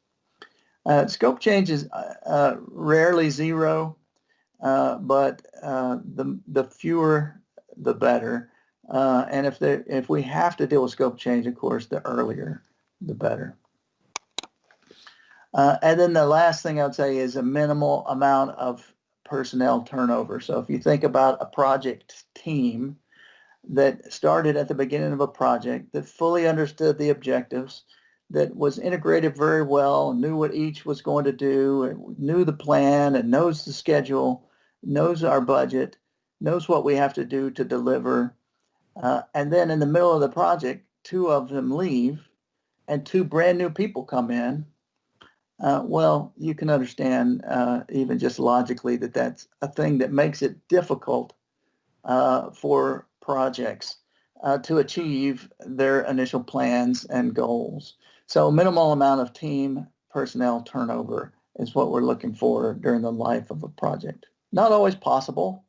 Scope changes rarely zero. But the fewer, the better. And if we have to deal with scope change, of course, the earlier, the better. And then the last thing I would say is a minimal amount of personnel turnover. So if you think about a project team that started at the beginning of a project, that fully understood the objectives, that was integrated very well, knew what each was going to do, knew the plan, and knows the schedule, knows our budget, knows what we have to do to deliver. And then in the middle of the project, 2 of them leave and 2 brand new people come in. Well, you can understand even just logically that that's a thing that makes it difficult for projects to achieve their initial plans and goals. So minimal amount of team personnel turnover is what we're looking for during the life of a project. Not always possible.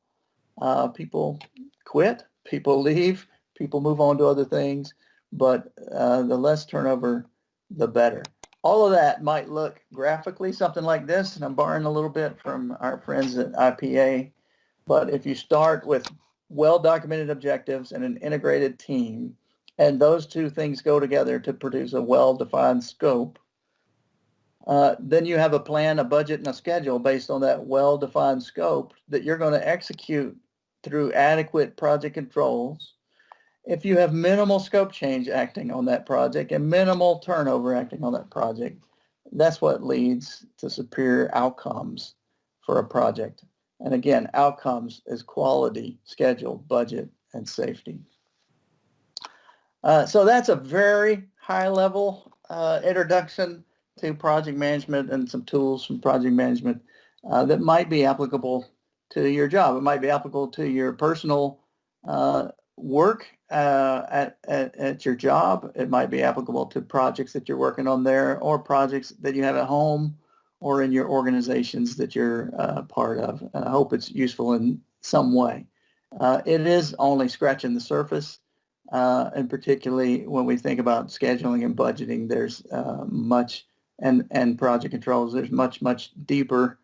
People quit, people leave, people move on to other things, but the less turnover, the better. All of that might look graphically something like this, and I'm borrowing a little bit from our friends at IPA, but if you start with well-documented objectives and an integrated team, and those 2 things go together to produce a well-defined scope, then you have a plan, a budget, and a schedule based on that well-defined scope that you're going to execute through adequate project controls. If you have minimal scope change acting on that project and minimal turnover acting on that project, that's what leads to superior outcomes for a project. And again, outcomes is quality, schedule, budget, and safety. So that's a very high-level introduction to project management and some tools from project management that might be applicable to your job. It might be applicable to your personal work at your job. It might be applicable to projects that you're working on there, or projects that you have at home or in your organizations that you're part of. And I hope it's useful in some way. It is only scratching the surface, and particularly when we think about scheduling and budgeting, there's much, and project controls, there's much deeper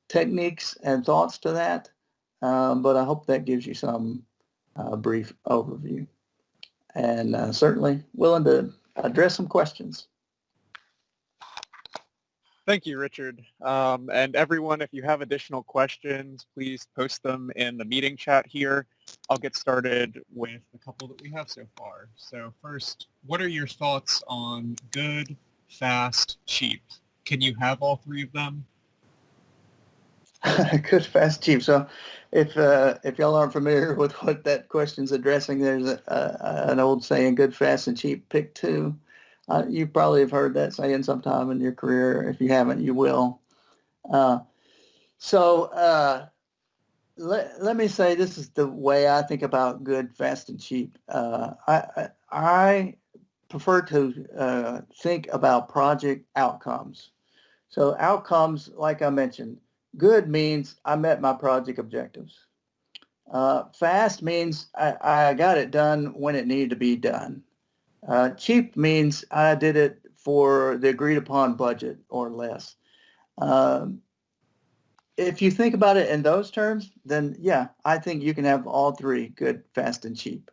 techniques and thoughts to that. But I hope that gives you some brief overview, and certainly willing to address some questions. Thank you, Richard. And everyone, if you have additional questions, please post them in the meeting chat here. I'll get started with a couple that we have so far. So first, what are your thoughts on good, fast, cheap? Can you have all three of them? Good, fast, cheap. So if y'all aren't familiar with what that question's addressing, there's an old saying, good, fast, and cheap, pick two. You probably have heard that saying sometime in your career. If you haven't, you will. Let me say, this is the way I think about good, fast, and cheap. I prefer to think about project outcomes. So outcomes, like I mentioned, good means I met my project objectives. Fast means I got it done when it needed to be done. Cheap means I did it for the agreed upon budget or less. If you think about it in those terms, then yeah, I think you can have all three, good, fast, and cheap.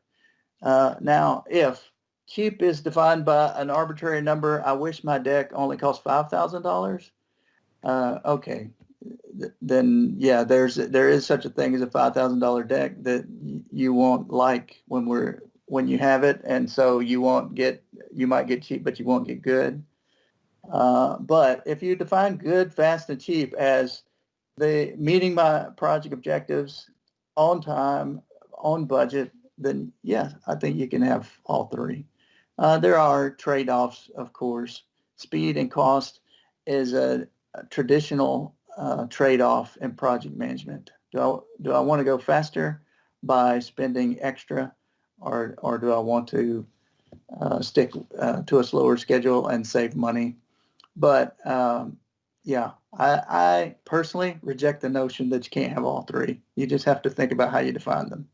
Now, if cheap is defined by an arbitrary number, I wish my deck only cost $5,000. Okay, then yeah, there is such a thing as a $5,000 deck that you won't like when you have it, and so you might get cheap, but you won't get good. But if you define good, fast, and cheap as the meeting my project objectives on time, on budget, then yeah, I think you can have all three. There are trade-offs, of course. Speed and cost is a traditional trade-off in project management. Do I want to go faster by spending extra, or do I want to stick to a slower schedule and save money? But yeah, I personally reject the notion that you can't have all three. You just have to think about how you define them.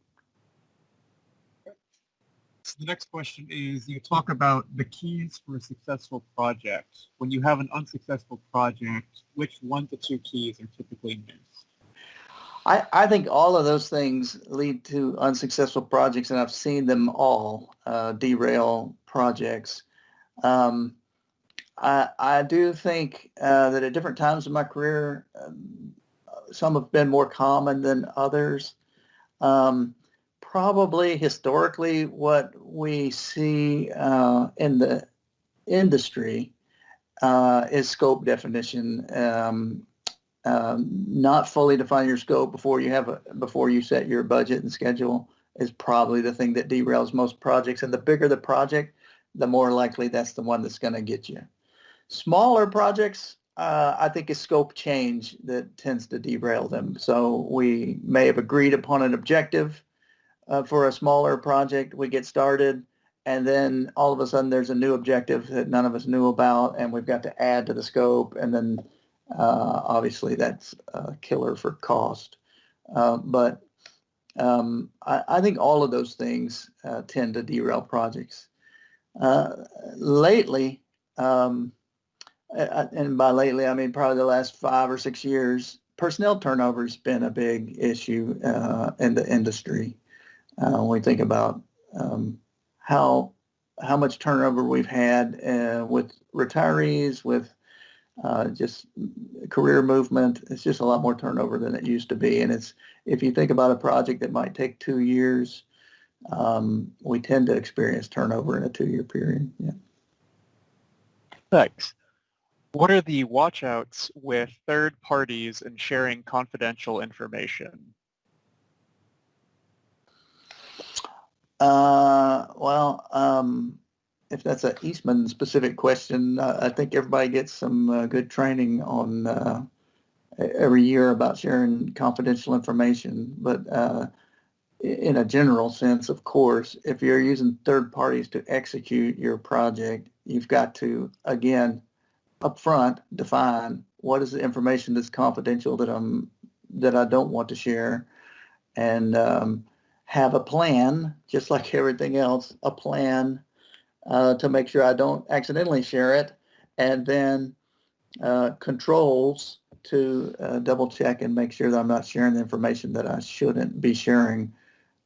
So the next question is, you talk about the keys for a successful project. When you have an unsuccessful project, which 1 to 2 keys are typically missed? I think all of those things lead to unsuccessful projects, and I've seen them all derail projects. I do think that at different times in my career, some have been more common than others. Probably historically, what we see in the industry is scope definition. Not fully define your scope before you set your budget and schedule is probably the thing that derails most projects. And the bigger the project, the more likely that's the one that's going to get you. Smaller projects, I think it's scope change that tends to derail them. So we may have agreed upon an objective for a smaller project. We get started, and then all of a sudden there's a new objective that none of us knew about, and we've got to add to the scope, and then obviously that's a killer for cost. But I think all of those things tend to derail projects. Lately, and by lately I mean probably the last 5 or 6 years, personnel turnover has been a big issue in the industry. When we think about how much turnover we've had with retirees, with just career movement, it's just a lot more turnover than it used to be. And if you think about a project that might take 2 years, we tend to experience turnover in a 2-year period. Yeah. Thanks. What are the watchouts with third parties and sharing confidential information? If that's an Eastman specific question, I think everybody gets some good training on every year about sharing confidential information. But in a general sense, of course, if you're using third parties to execute your project, you've got to, again, upfront define what is the information that's confidential that I don't want to share, and have a plan, just like everything else, a plan to make sure I don't accidentally share it, and then controls to double check and make sure that I'm not sharing the information that I shouldn't be sharing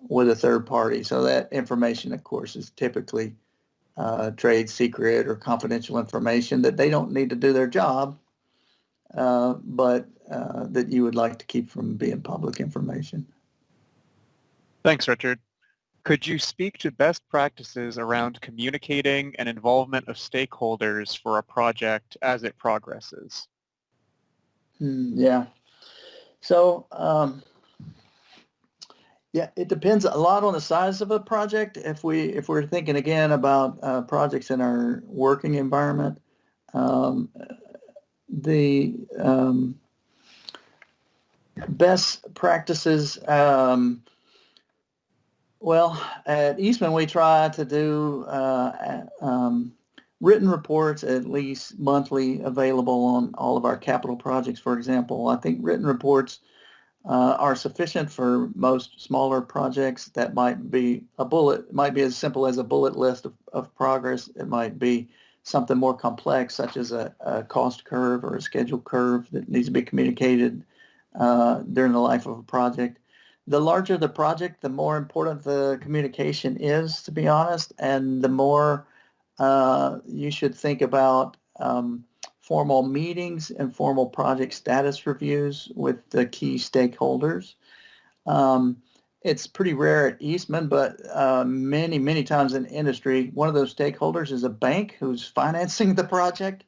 with a third party. So that information, of course, is typically trade secret or confidential information that they don't need to do their job, but that you would like to keep from being public information. Thanks, Richard. Could you speak to best practices around communicating and involvement of stakeholders for a project as it progresses? Yeah. So, yeah, it depends a lot on the size of a project. If we're thinking again about projects in our working environment, the best practices. Well, at Eastman, we try to do written reports at least monthly available on all of our capital projects, for example. I think written reports are sufficient for most smaller projects. That might be might be as simple as a bullet list of progress. It might be something more complex, such as a cost curve or a schedule curve that needs to be communicated during the life of a project. The larger the project, the more important the communication is, to be honest, and the more you should think about formal meetings and formal project status reviews with the key stakeholders. It's pretty rare at Eastman, but many, many times in industry, one of those stakeholders is a bank who's financing the project.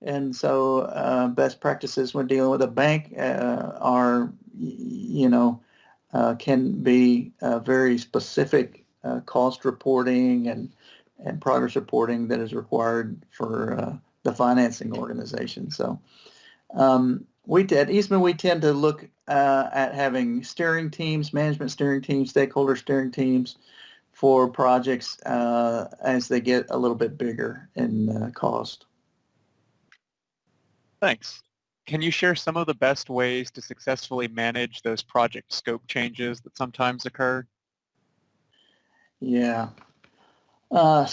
And so best practices when dealing with a bank are, can be very specific cost reporting and progress reporting that is required for the financing organization. So at Eastman, we tend to look at having steering teams, management steering teams, stakeholder steering teams for projects as they get a little bit bigger in cost. Thanks. Can you share some of the best ways to successfully manage those project scope changes that sometimes occur? Yeah. I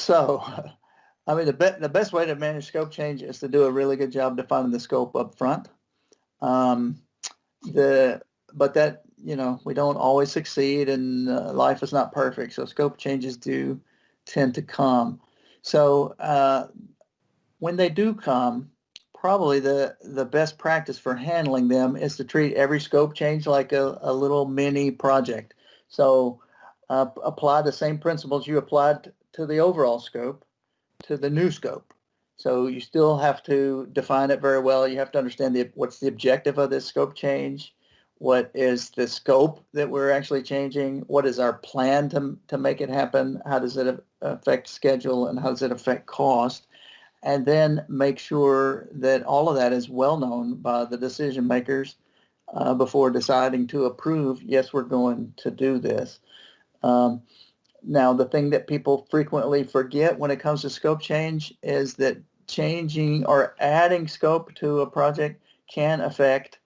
mean, the best way to manage scope change is to do a really good job defining the scope up front. But that, we don't always succeed, and life is not perfect. So scope changes do tend to come. So when they do come, probably the best practice for handling them is to treat every scope change like a little mini project. So apply the same principles you applied to the overall scope to the new scope. So you still have to define it very well. You have to understand what's the objective of this scope change, what is the scope that we're actually changing, what is our plan to make it happen, how does it affect schedule, and how does it affect cost, and then make sure that all of that is well known by the decision makers before deciding to approve, yes, we're going to do this. Now, the thing that people frequently forget when it comes to scope change is that changing or adding scope to a project can affect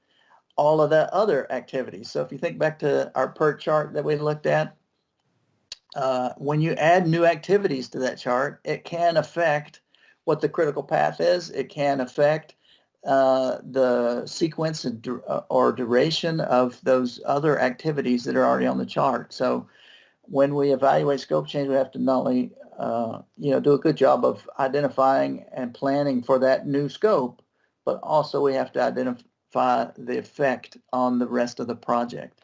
all of the other activities. So if you think back to our PERT chart that we looked at, when you add new activities to that chart, it can affect what the critical path is. It can affect the sequence or duration of those other activities that are already on the chart. So when we evaluate scope change, we have to not only do a good job of identifying and planning for that new scope, but also we have to identify the effect on the rest of the project.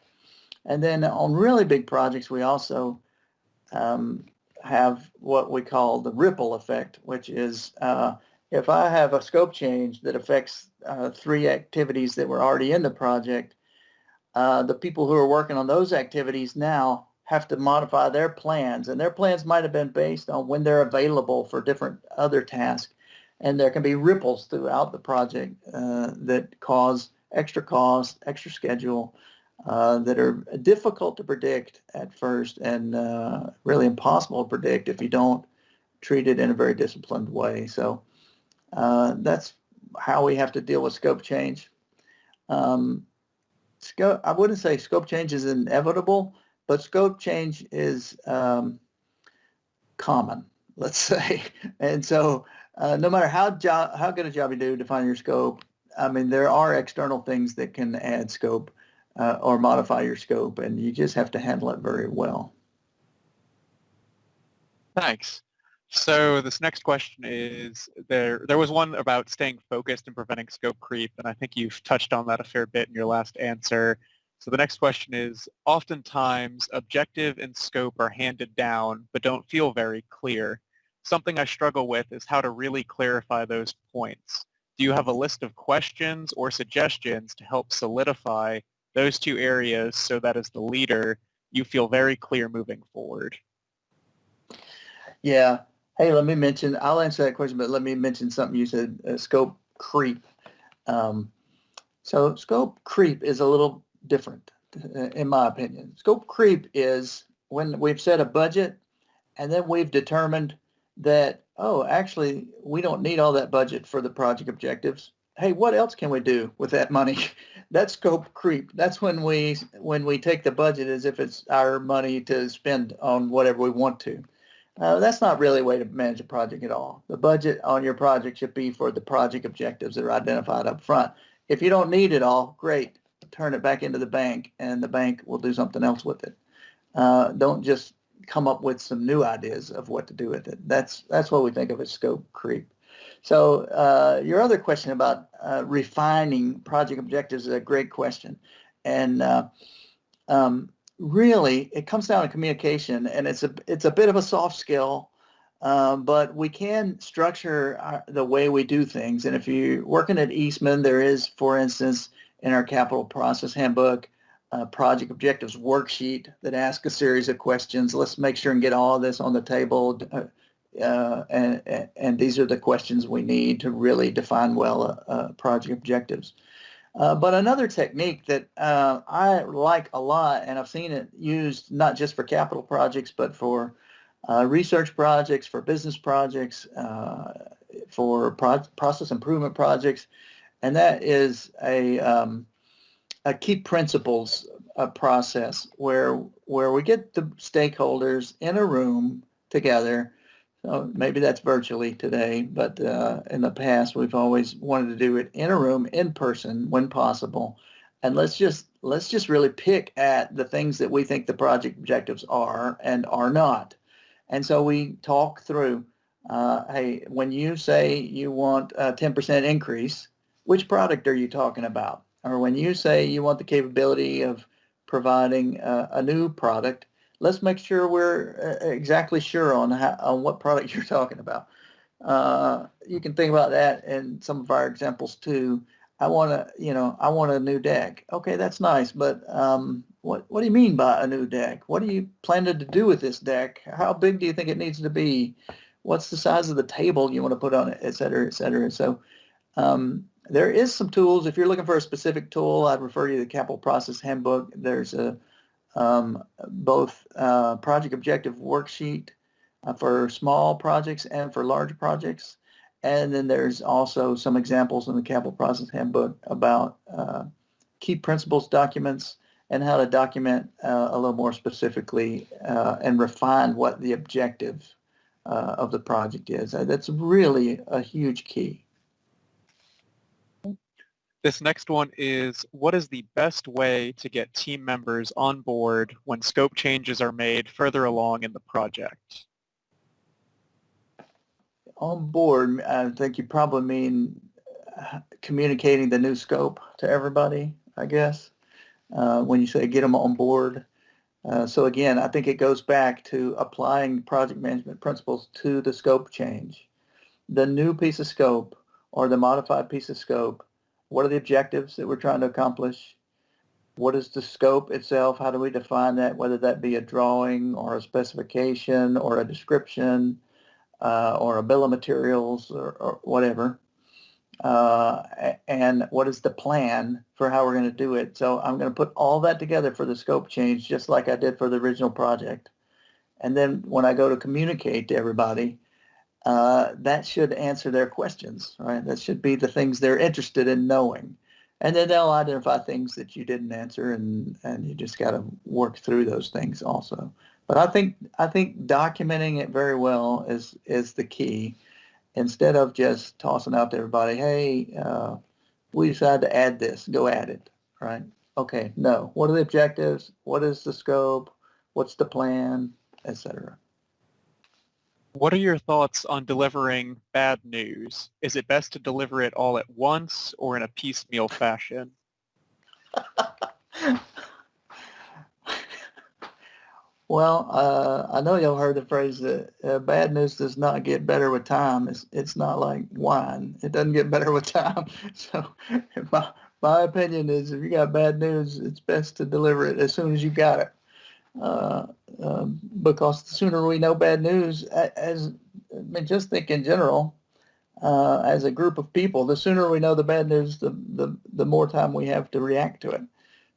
And then on really big projects, we also have what we call the ripple effect, which is if I have a scope change that affects 3 activities that were already in the project, the people who are working on those activities now have to modify their plans, and their plans might have been based on when they're available for different other tasks, and there can be ripples throughout the project that cause extra cost, extra schedule, that are difficult to predict at first and really impossible to predict if you don't treat it in a very disciplined way. So that's how we have to deal with scope change. I wouldn't say scope change is inevitable, but scope change is common, let's say. And so no matter how good a job you do defining your scope, I mean, there are external things that can add scope or modify your scope, and you just have to handle it very well. Thanks. So this next question is, there was one about staying focused and preventing scope creep, and I think you've touched on that a fair bit in your last answer. So the next question is, oftentimes objective and scope are handed down but don't feel very clear. Something I struggle with is how to really clarify those points. Do you have a list of questions or suggestions to help solidify those two areas so that as the leader, you feel very clear moving forward? Yeah. Hey, I'll answer that question, but let me mention something you said, scope creep. So scope creep is a little different, in my opinion. Scope creep is when we've set a budget and then we've determined that, oh, actually, we don't need all that budget for the project objectives. Hey, what else can we do with that money? That's scope creep. That's when we take the budget as if it's our money to spend on whatever we want to. That's not really a way to manage a project at all. The budget on your project should be for the project objectives that are identified up front. If you don't need it all, great. Turn it back into the bank, and the bank will do something else with it. Don't just come up with some new ideas of what to do with it. That's what we think of as scope creep. So your other question about refining project objectives is a great question. And really, it comes down to communication, and it's a bit of a soft skill, but we can structure the way we do things. And if you're working at Eastman, there is, for instance, in our capital process handbook, a project objectives worksheet that asks a series of questions. Let's make sure and get all of this on the table. And these are the questions we need to really define well project objectives. But another technique that I like a lot, and I've seen it used not just for capital projects, but for research projects, for business projects, for process improvement projects, and that is a key principles process where we get the stakeholders in a room together. So maybe that's virtually today, but in the past we've always wanted to do it in a room, in person, when possible. And let's just really pick at the things that we think the project objectives are and are not. And so we talk through, hey, when you say you want a 10% increase, which product are you talking about? Or when you say you want the capability of providing a new product, let's make sure we're exactly sure on what product you're talking about. You can think about that in some of our examples too. I want a new deck. Okay, that's nice, but what do you mean by a new deck? What are you planning to do with this deck? How big do you think it needs to be? What's the size of the table you want to put on it, et cetera, et cetera. So there is some tools. If you're looking for a specific tool, I'd refer you to the Capital Process Handbook. There's both project objective worksheet for small projects and for large projects. And then there's also some examples in the Capital Process Handbook about key principles documents and how to document a little more specifically and refine what the objective of the project is. That's really a huge key. This next one is, what is the best way to get team members on board when scope changes are made further along in the project? On board, I think you probably mean communicating the new scope to everybody, I guess, when you say get them on board. So again, I think it goes back to applying project management principles to the scope change. The new piece of scope or the modified piece of scope, what are the objectives that we're trying to accomplish? What is the scope itself? How do we define that, whether that be a drawing or a specification or a description or a bill of materials or whatever? and what is the plan for how we're going to do it. So I'm going to put all that together for the scope change, just like I did for the original project. And then when I go to communicate to everybody, that should answer their questions, right? That should be the things they're interested in knowing. And then they'll identify things that you didn't answer, and you just got to work through those things also. But I think documenting it very well is the key. Instead of just tossing out to everybody, hey, we decided to add this, go add it, right? Okay, no. What are the objectives? What is the scope? What's the plan, etc. What are your thoughts on delivering bad news? Is it best to deliver it all at once or in a piecemeal fashion? Well, I know y'all heard the phrase that bad news does not get better with time. It's not like wine. It doesn't get better with time. So my opinion is if you got bad news, it's best to deliver it as soon as you got it. Because the sooner we know bad news, just think in general, as a group of people, the sooner we know the bad news, the more time we have to react to it.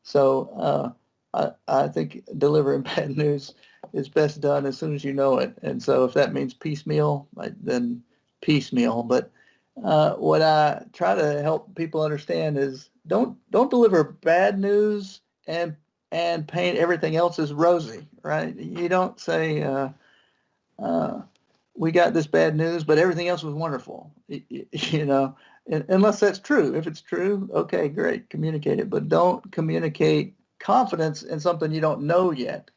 So I think delivering bad news is best done as soon as you know it. And so if that means piecemeal, then piecemeal. But what I try to help people understand is don't deliver bad news and paint everything else as rosy, right? You don't say, we got this bad news, but everything else was wonderful, unless that's true. If it's true, okay, great, communicate it, but don't communicate confidence in something you don't know yet.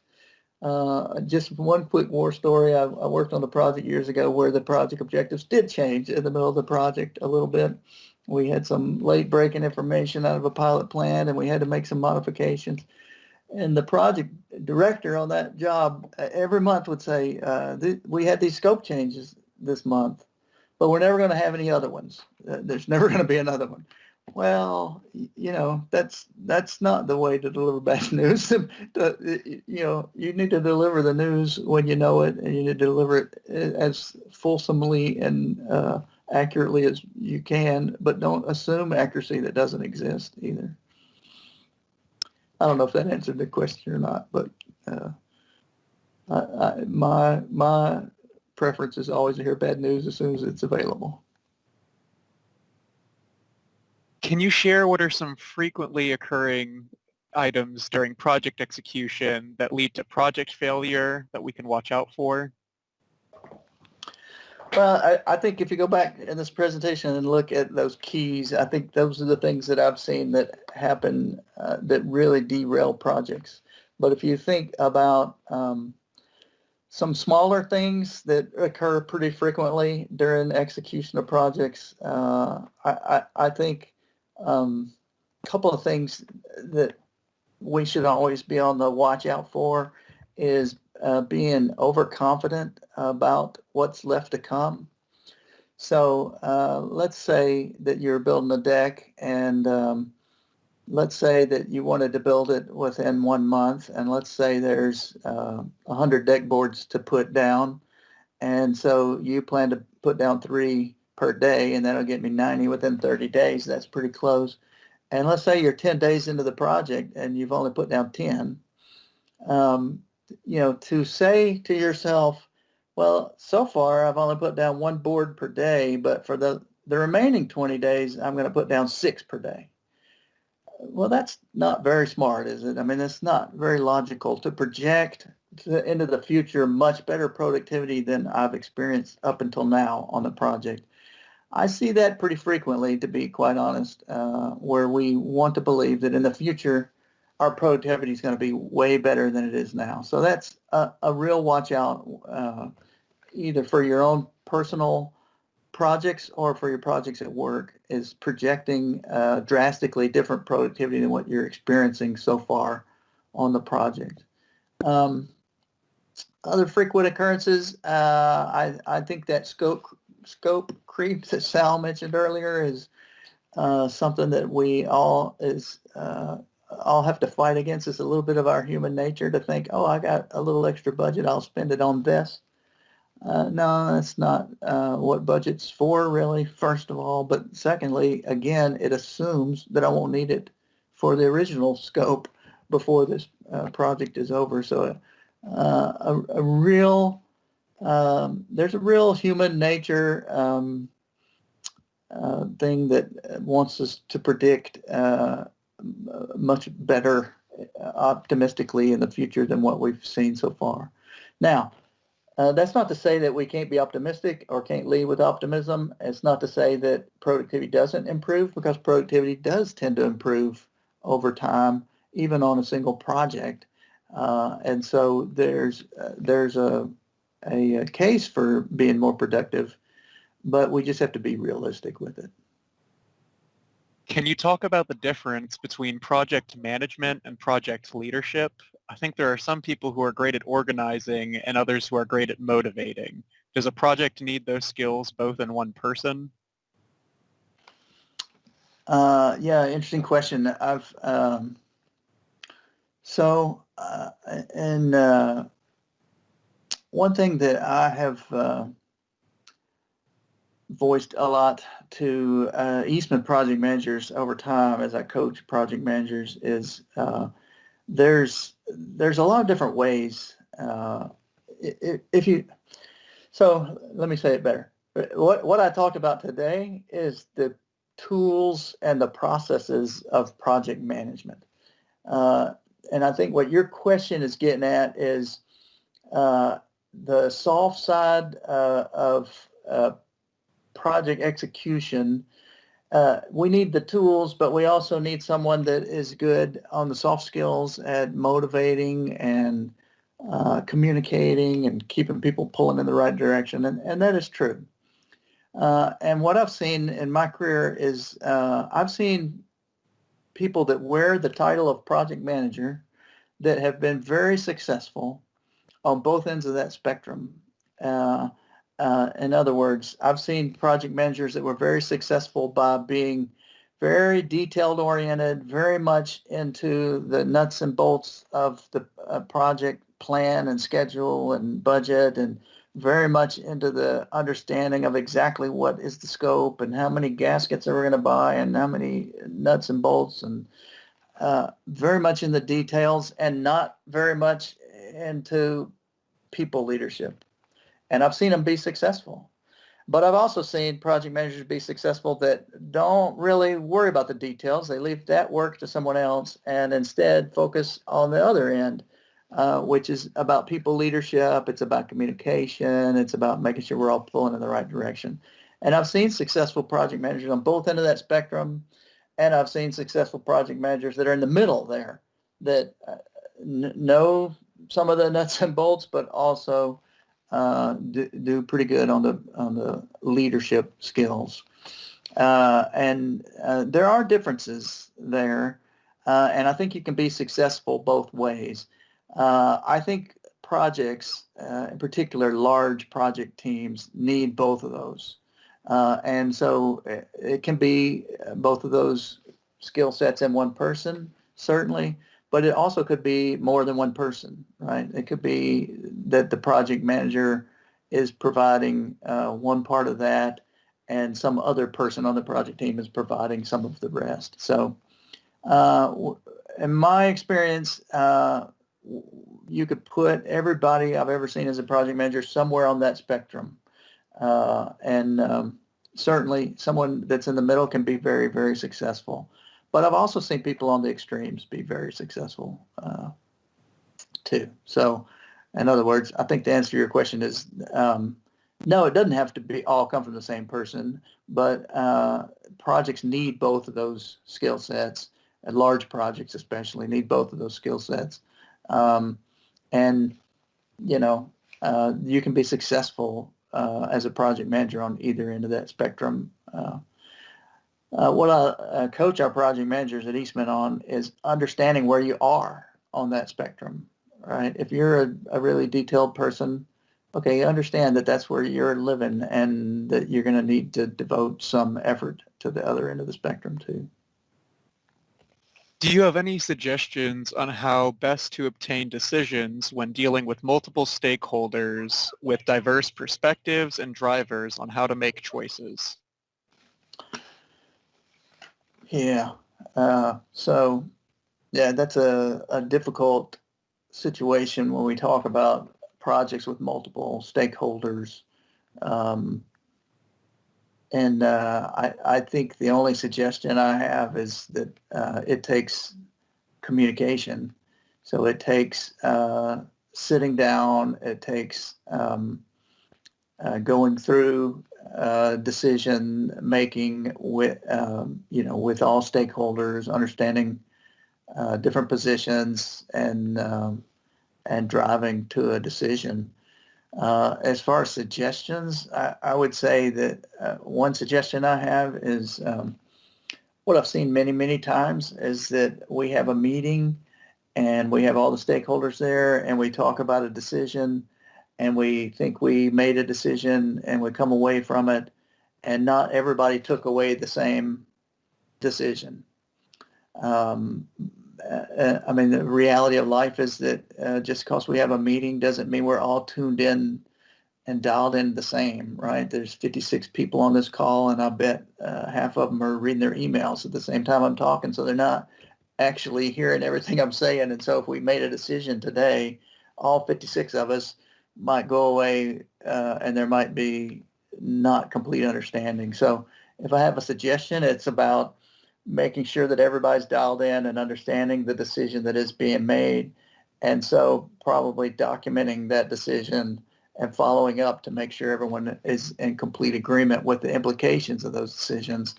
Just one quick war story. I worked on a project years ago where the project objectives did change in the middle of the project a little bit. We had some late breaking information out of a pilot plan, and we had to make some modifications. And the project director on that job every month would say, we had these scope changes this month, but we're never going to have any other ones. There's never going to be another one. Well, that's not the way to deliver bad news. You need to deliver the news when you know it, and you need to deliver it as fulsomely and accurately as you can, but don't assume accuracy that doesn't exist either. I don't know if that answered the question or not, but my preference is always to hear bad news as soon as it's available. Can you share what are some frequently occurring items during project execution that lead to project failure that we can watch out for? Well, I think if you go back in this presentation and look at those keys, I think those are the things that I've seen that happen that really derail projects. But if you think about some smaller things that occur pretty frequently during execution of projects, I think a couple of things that we should always be on the watch out for is being overconfident about what's left to come. So let's say that you're building a deck, and let's say that you wanted to build it within 1 month, and let's say there's 100 deck boards to put down, and so you plan to put down 3 per day, and that'll get me 90 within 30 days. That's pretty close. And let's say you're 10 days into the project and you've only put down 10. To say to yourself, well, so far I've only put down 1 board per day, but for the remaining 20 days, I'm going to put down 6 per day. Well, that's not very smart, is it? I mean, it's not very logical to project into the future much better productivity than I've experienced up until now on the project. I see that pretty frequently, to be quite honest, where we want to believe that in the future, our productivity is going to be way better than it is now. So that's a real watch out, either for your own personal projects or for your projects at work, is projecting drastically different productivity than what you're experiencing so far on the project. Other frequent occurrences, I think that scope creep that Sal mentioned earlier is something that we all have to fight against. It's a little bit of our human nature to think, oh, I got a little extra budget, I'll spend it on this. No, that's not what budget's for, really, first of all. But secondly, again, it assumes that I won't need it for the original scope before this project is over. So a real, there's a real human nature thing that wants us to predict much better optimistically in the future than what we've seen so far. Now, that's not to say that we can't be optimistic or can't lead with optimism. It's not to say that productivity doesn't improve, because productivity does tend to improve over time, even on a single project. And so there's a case for being more productive, but we just have to be realistic with it. Can you talk about the difference between project management and project leadership? I think there are some people who are great at organizing and others who are great at motivating. Does a project need those skills both in one person? Yeah, interesting question. One thing that I have voiced a lot to Eastman project managers over time as I coach project managers is there's a lot of different ways. So let me say it better. What I talked about today is the tools and the processes of project management. And I think what your question is getting at is the soft side of project execution. We need the tools, but we also need someone that is good on the soft skills at motivating and communicating and keeping people pulling in the right direction. And that is true. And what I've seen in my career is I've seen people that wear the title of project manager that have been very successful on both ends of that spectrum. In other words, I've seen project managers that were very successful by being very detailed oriented, very much into the nuts and bolts of the project plan and schedule and budget, and very much into the understanding of exactly what is the scope and how many gaskets are we going to buy and how many nuts and bolts, and very much in the details and not very much into people leadership. And I've seen them be successful. But I've also seen project managers be successful that don't really worry about the details. They leave that work to someone else and instead focus on the other end, which is about people leadership. It's about communication. It's about making sure we're all pulling in the right direction. And I've seen successful project managers on both ends of that spectrum. And I've seen successful project managers that are in the middle there that know some of the nuts and bolts, but also do pretty good on the leadership skills. And there are differences there, and I think you can be successful both ways. I think projects, in particular large project teams, need both of those. And so it can be both of those skill sets in one person, certainly, but it also could be more than one person, right? It could be that the project manager is providing one part of that and some other person on the project team is providing some of the rest. So in my experience, you could put everybody I've ever seen as a project manager somewhere on that spectrum. Certainly someone that's in the middle can be very, very successful. But I've also seen people on the extremes be very successful too. So in other words, I think the answer to your question is no, it doesn't have to be all come from the same person, but projects need both of those skill sets, and large projects especially need both of those skill sets. And, you know, you can be successful as a project manager on either end of that spectrum. What I coach our project managers at Eastman on is understanding where you are on that spectrum, right? If you're a really detailed person, okay, understand that that's where you're living and that you're going to need to devote some effort to the other end of the spectrum too. Do you have any suggestions on how best to obtain decisions when dealing with multiple stakeholders with diverse perspectives and drivers on how to make choices? Yeah. Yeah, that's a difficult situation when we talk about projects with multiple stakeholders. Um, and I think the only suggestion I have is that it takes communication. So it takes sitting down, it takes going through decision making with with all stakeholders, understanding different positions, and driving to a decision. As far as suggestions, I would say that one suggestion I have is what I've seen many, many times is that we have a meeting and we have all the stakeholders there and we talk about a decision and we think we made a decision and we come away from it and not everybody took away the same decision. Um, I mean, the reality of life is that just because we have a meeting doesn't mean we're all tuned in and dialed in the same, right? There's 56 people on this call, and I bet half of them are reading their emails at the same time I'm talking, so they're not actually hearing everything I'm saying. And so if we made a decision today, all 56 of us might go away and there might be not complete understanding. So if I have a suggestion, it's about making sure that everybody's dialed in and understanding the decision that is being made. And so probably documenting that decision and following up to make sure everyone is in complete agreement with the implications of those decisions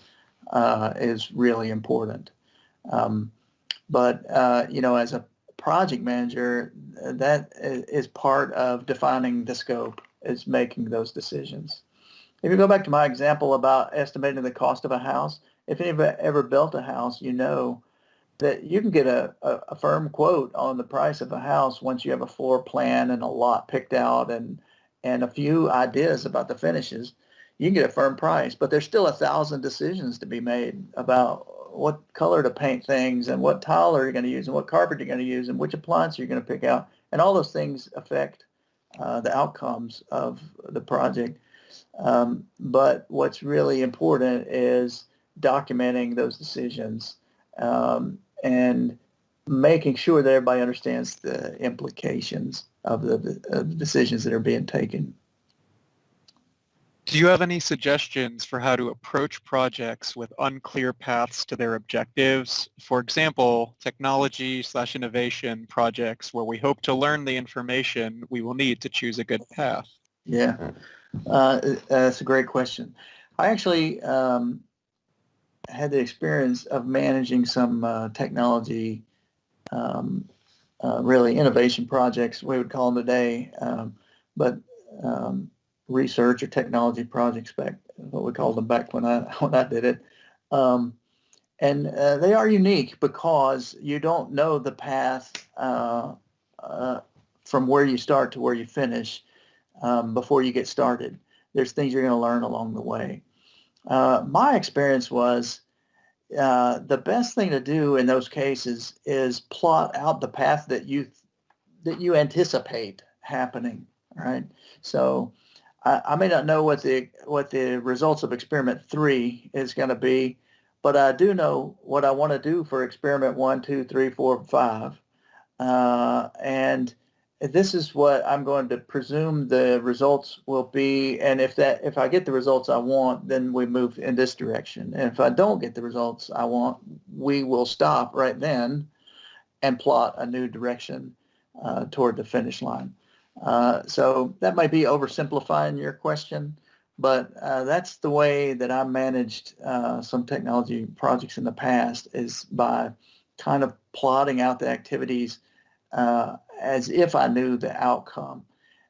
is really important. But as a project manager, that is part of defining the scope, is making those decisions. If you go back to my example about estimating the cost of a house, if you've ever built a house, you know that you can get a firm quote on the price of a house once you have a floor plan and a lot picked out and a few ideas about the finishes. You can get a firm price, but there's still 1,000 decisions to be made about what color to paint things and what tile are you going to use and what carpet you're going to use and which appliance you're going to pick out. And all those things affect the outcomes of the project. But what's really important is documenting those decisions and making sure that everybody understands the implications of the decisions that are being taken. Do you have any suggestions for how to approach projects with unclear paths to their objectives? For example, technology/innovation projects where we hope to learn the information we will need to choose a good path. Yeah, that's a great question. I actually had the experience of managing some technology, really innovation projects, we would call them today, but research or technology projects back, what we called them back when I did it. And they are unique because you don't know the path from where you start to where you finish before you get started. There's things you're going to learn along the way. My experience was the best thing to do in those cases is plot out the path that you anticipate happening. Right. So I may not know what the results of experiment 3 is going to be, but I do know what I want to do for experiment 1, 2, 3, 4, 5, and this is what I'm going to presume the results will be. And if I get the results I want, then we move in this direction. And if I don't get the results I want, we will stop right then and plot a new direction toward the finish line. So that might be oversimplifying your question, but that's the way that I managed some technology projects in the past, is by kind of plotting out the activities as if I knew the outcome.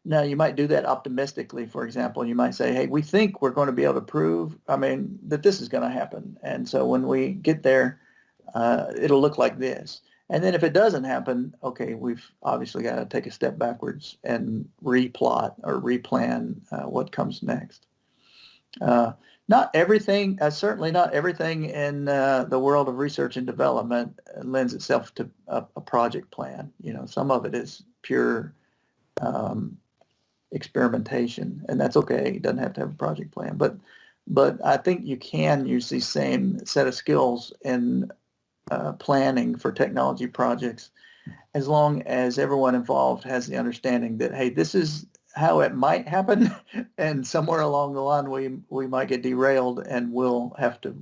Now, you might do that optimistically. For example, you might say, hey, we think we're going to be able to prove, that this is going to happen. And so when we get there, it'll look like this. And then if it doesn't happen, okay, we've obviously got to take a step backwards and replot or replan what comes next. Not everything, certainly not everything in the world of research and development lends itself to a project plan. You know, some of it is pure experimentation, and that's okay. It doesn't have to have a project plan, but I think you can use these same set of skills in planning for technology projects, as long as everyone involved has the understanding that, hey, this is how it might happen, and somewhere along the line we might get derailed, and we'll have to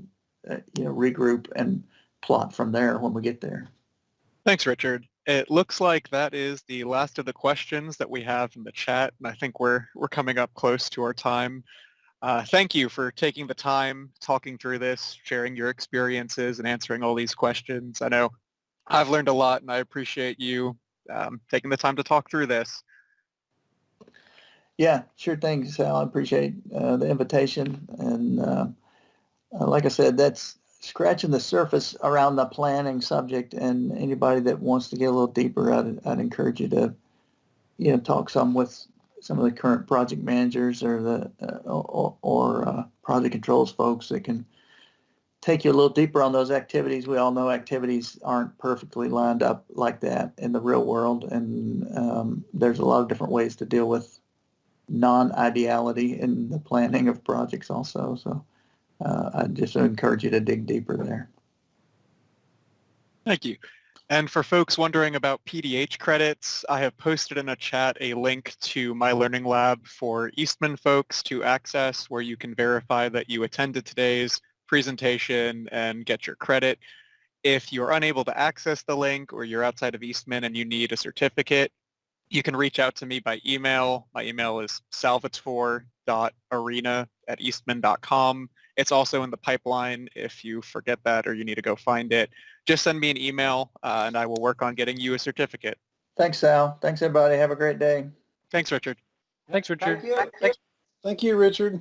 regroup and plot from there when we get there. Thanks, Richard. It looks like that is the last of the questions that we have in the chat, and I think we're coming up close to our time. Thank you for taking the time, talking through this, sharing your experiences, and answering all these questions. I know I've learned a lot, and I appreciate you taking the time to talk through this. Yeah, sure thing, Sal. I appreciate the invitation, and like I said, that's scratching the surface around the planning subject. And anybody that wants to get a little deeper, I'd encourage you to, talk some with some of the current project managers or the project controls folks that can take you a little deeper on those activities. We all know activities aren't perfectly lined up like that in the real world, and there's a lot of different ways to deal with non-ideality in the planning of projects also. So I just encourage you to dig deeper there. Thank you. And for folks wondering about PDH credits, I have posted in a chat a link to my Learning Lab for Eastman folks to access, where you can verify that you attended today's presentation and get your credit. If you're unable to access the link, or you're outside of Eastman and you need a certificate, you can reach out to me by email. My email is salvatore.arena@eastman.com. It's also in the pipeline if you forget that or you need to go find it. Just send me an email and I will work on getting you a certificate. Thanks, Sal. Thanks, everybody. Have a great day. Thanks, Richard. Thanks, Richard. Thank you, Richard.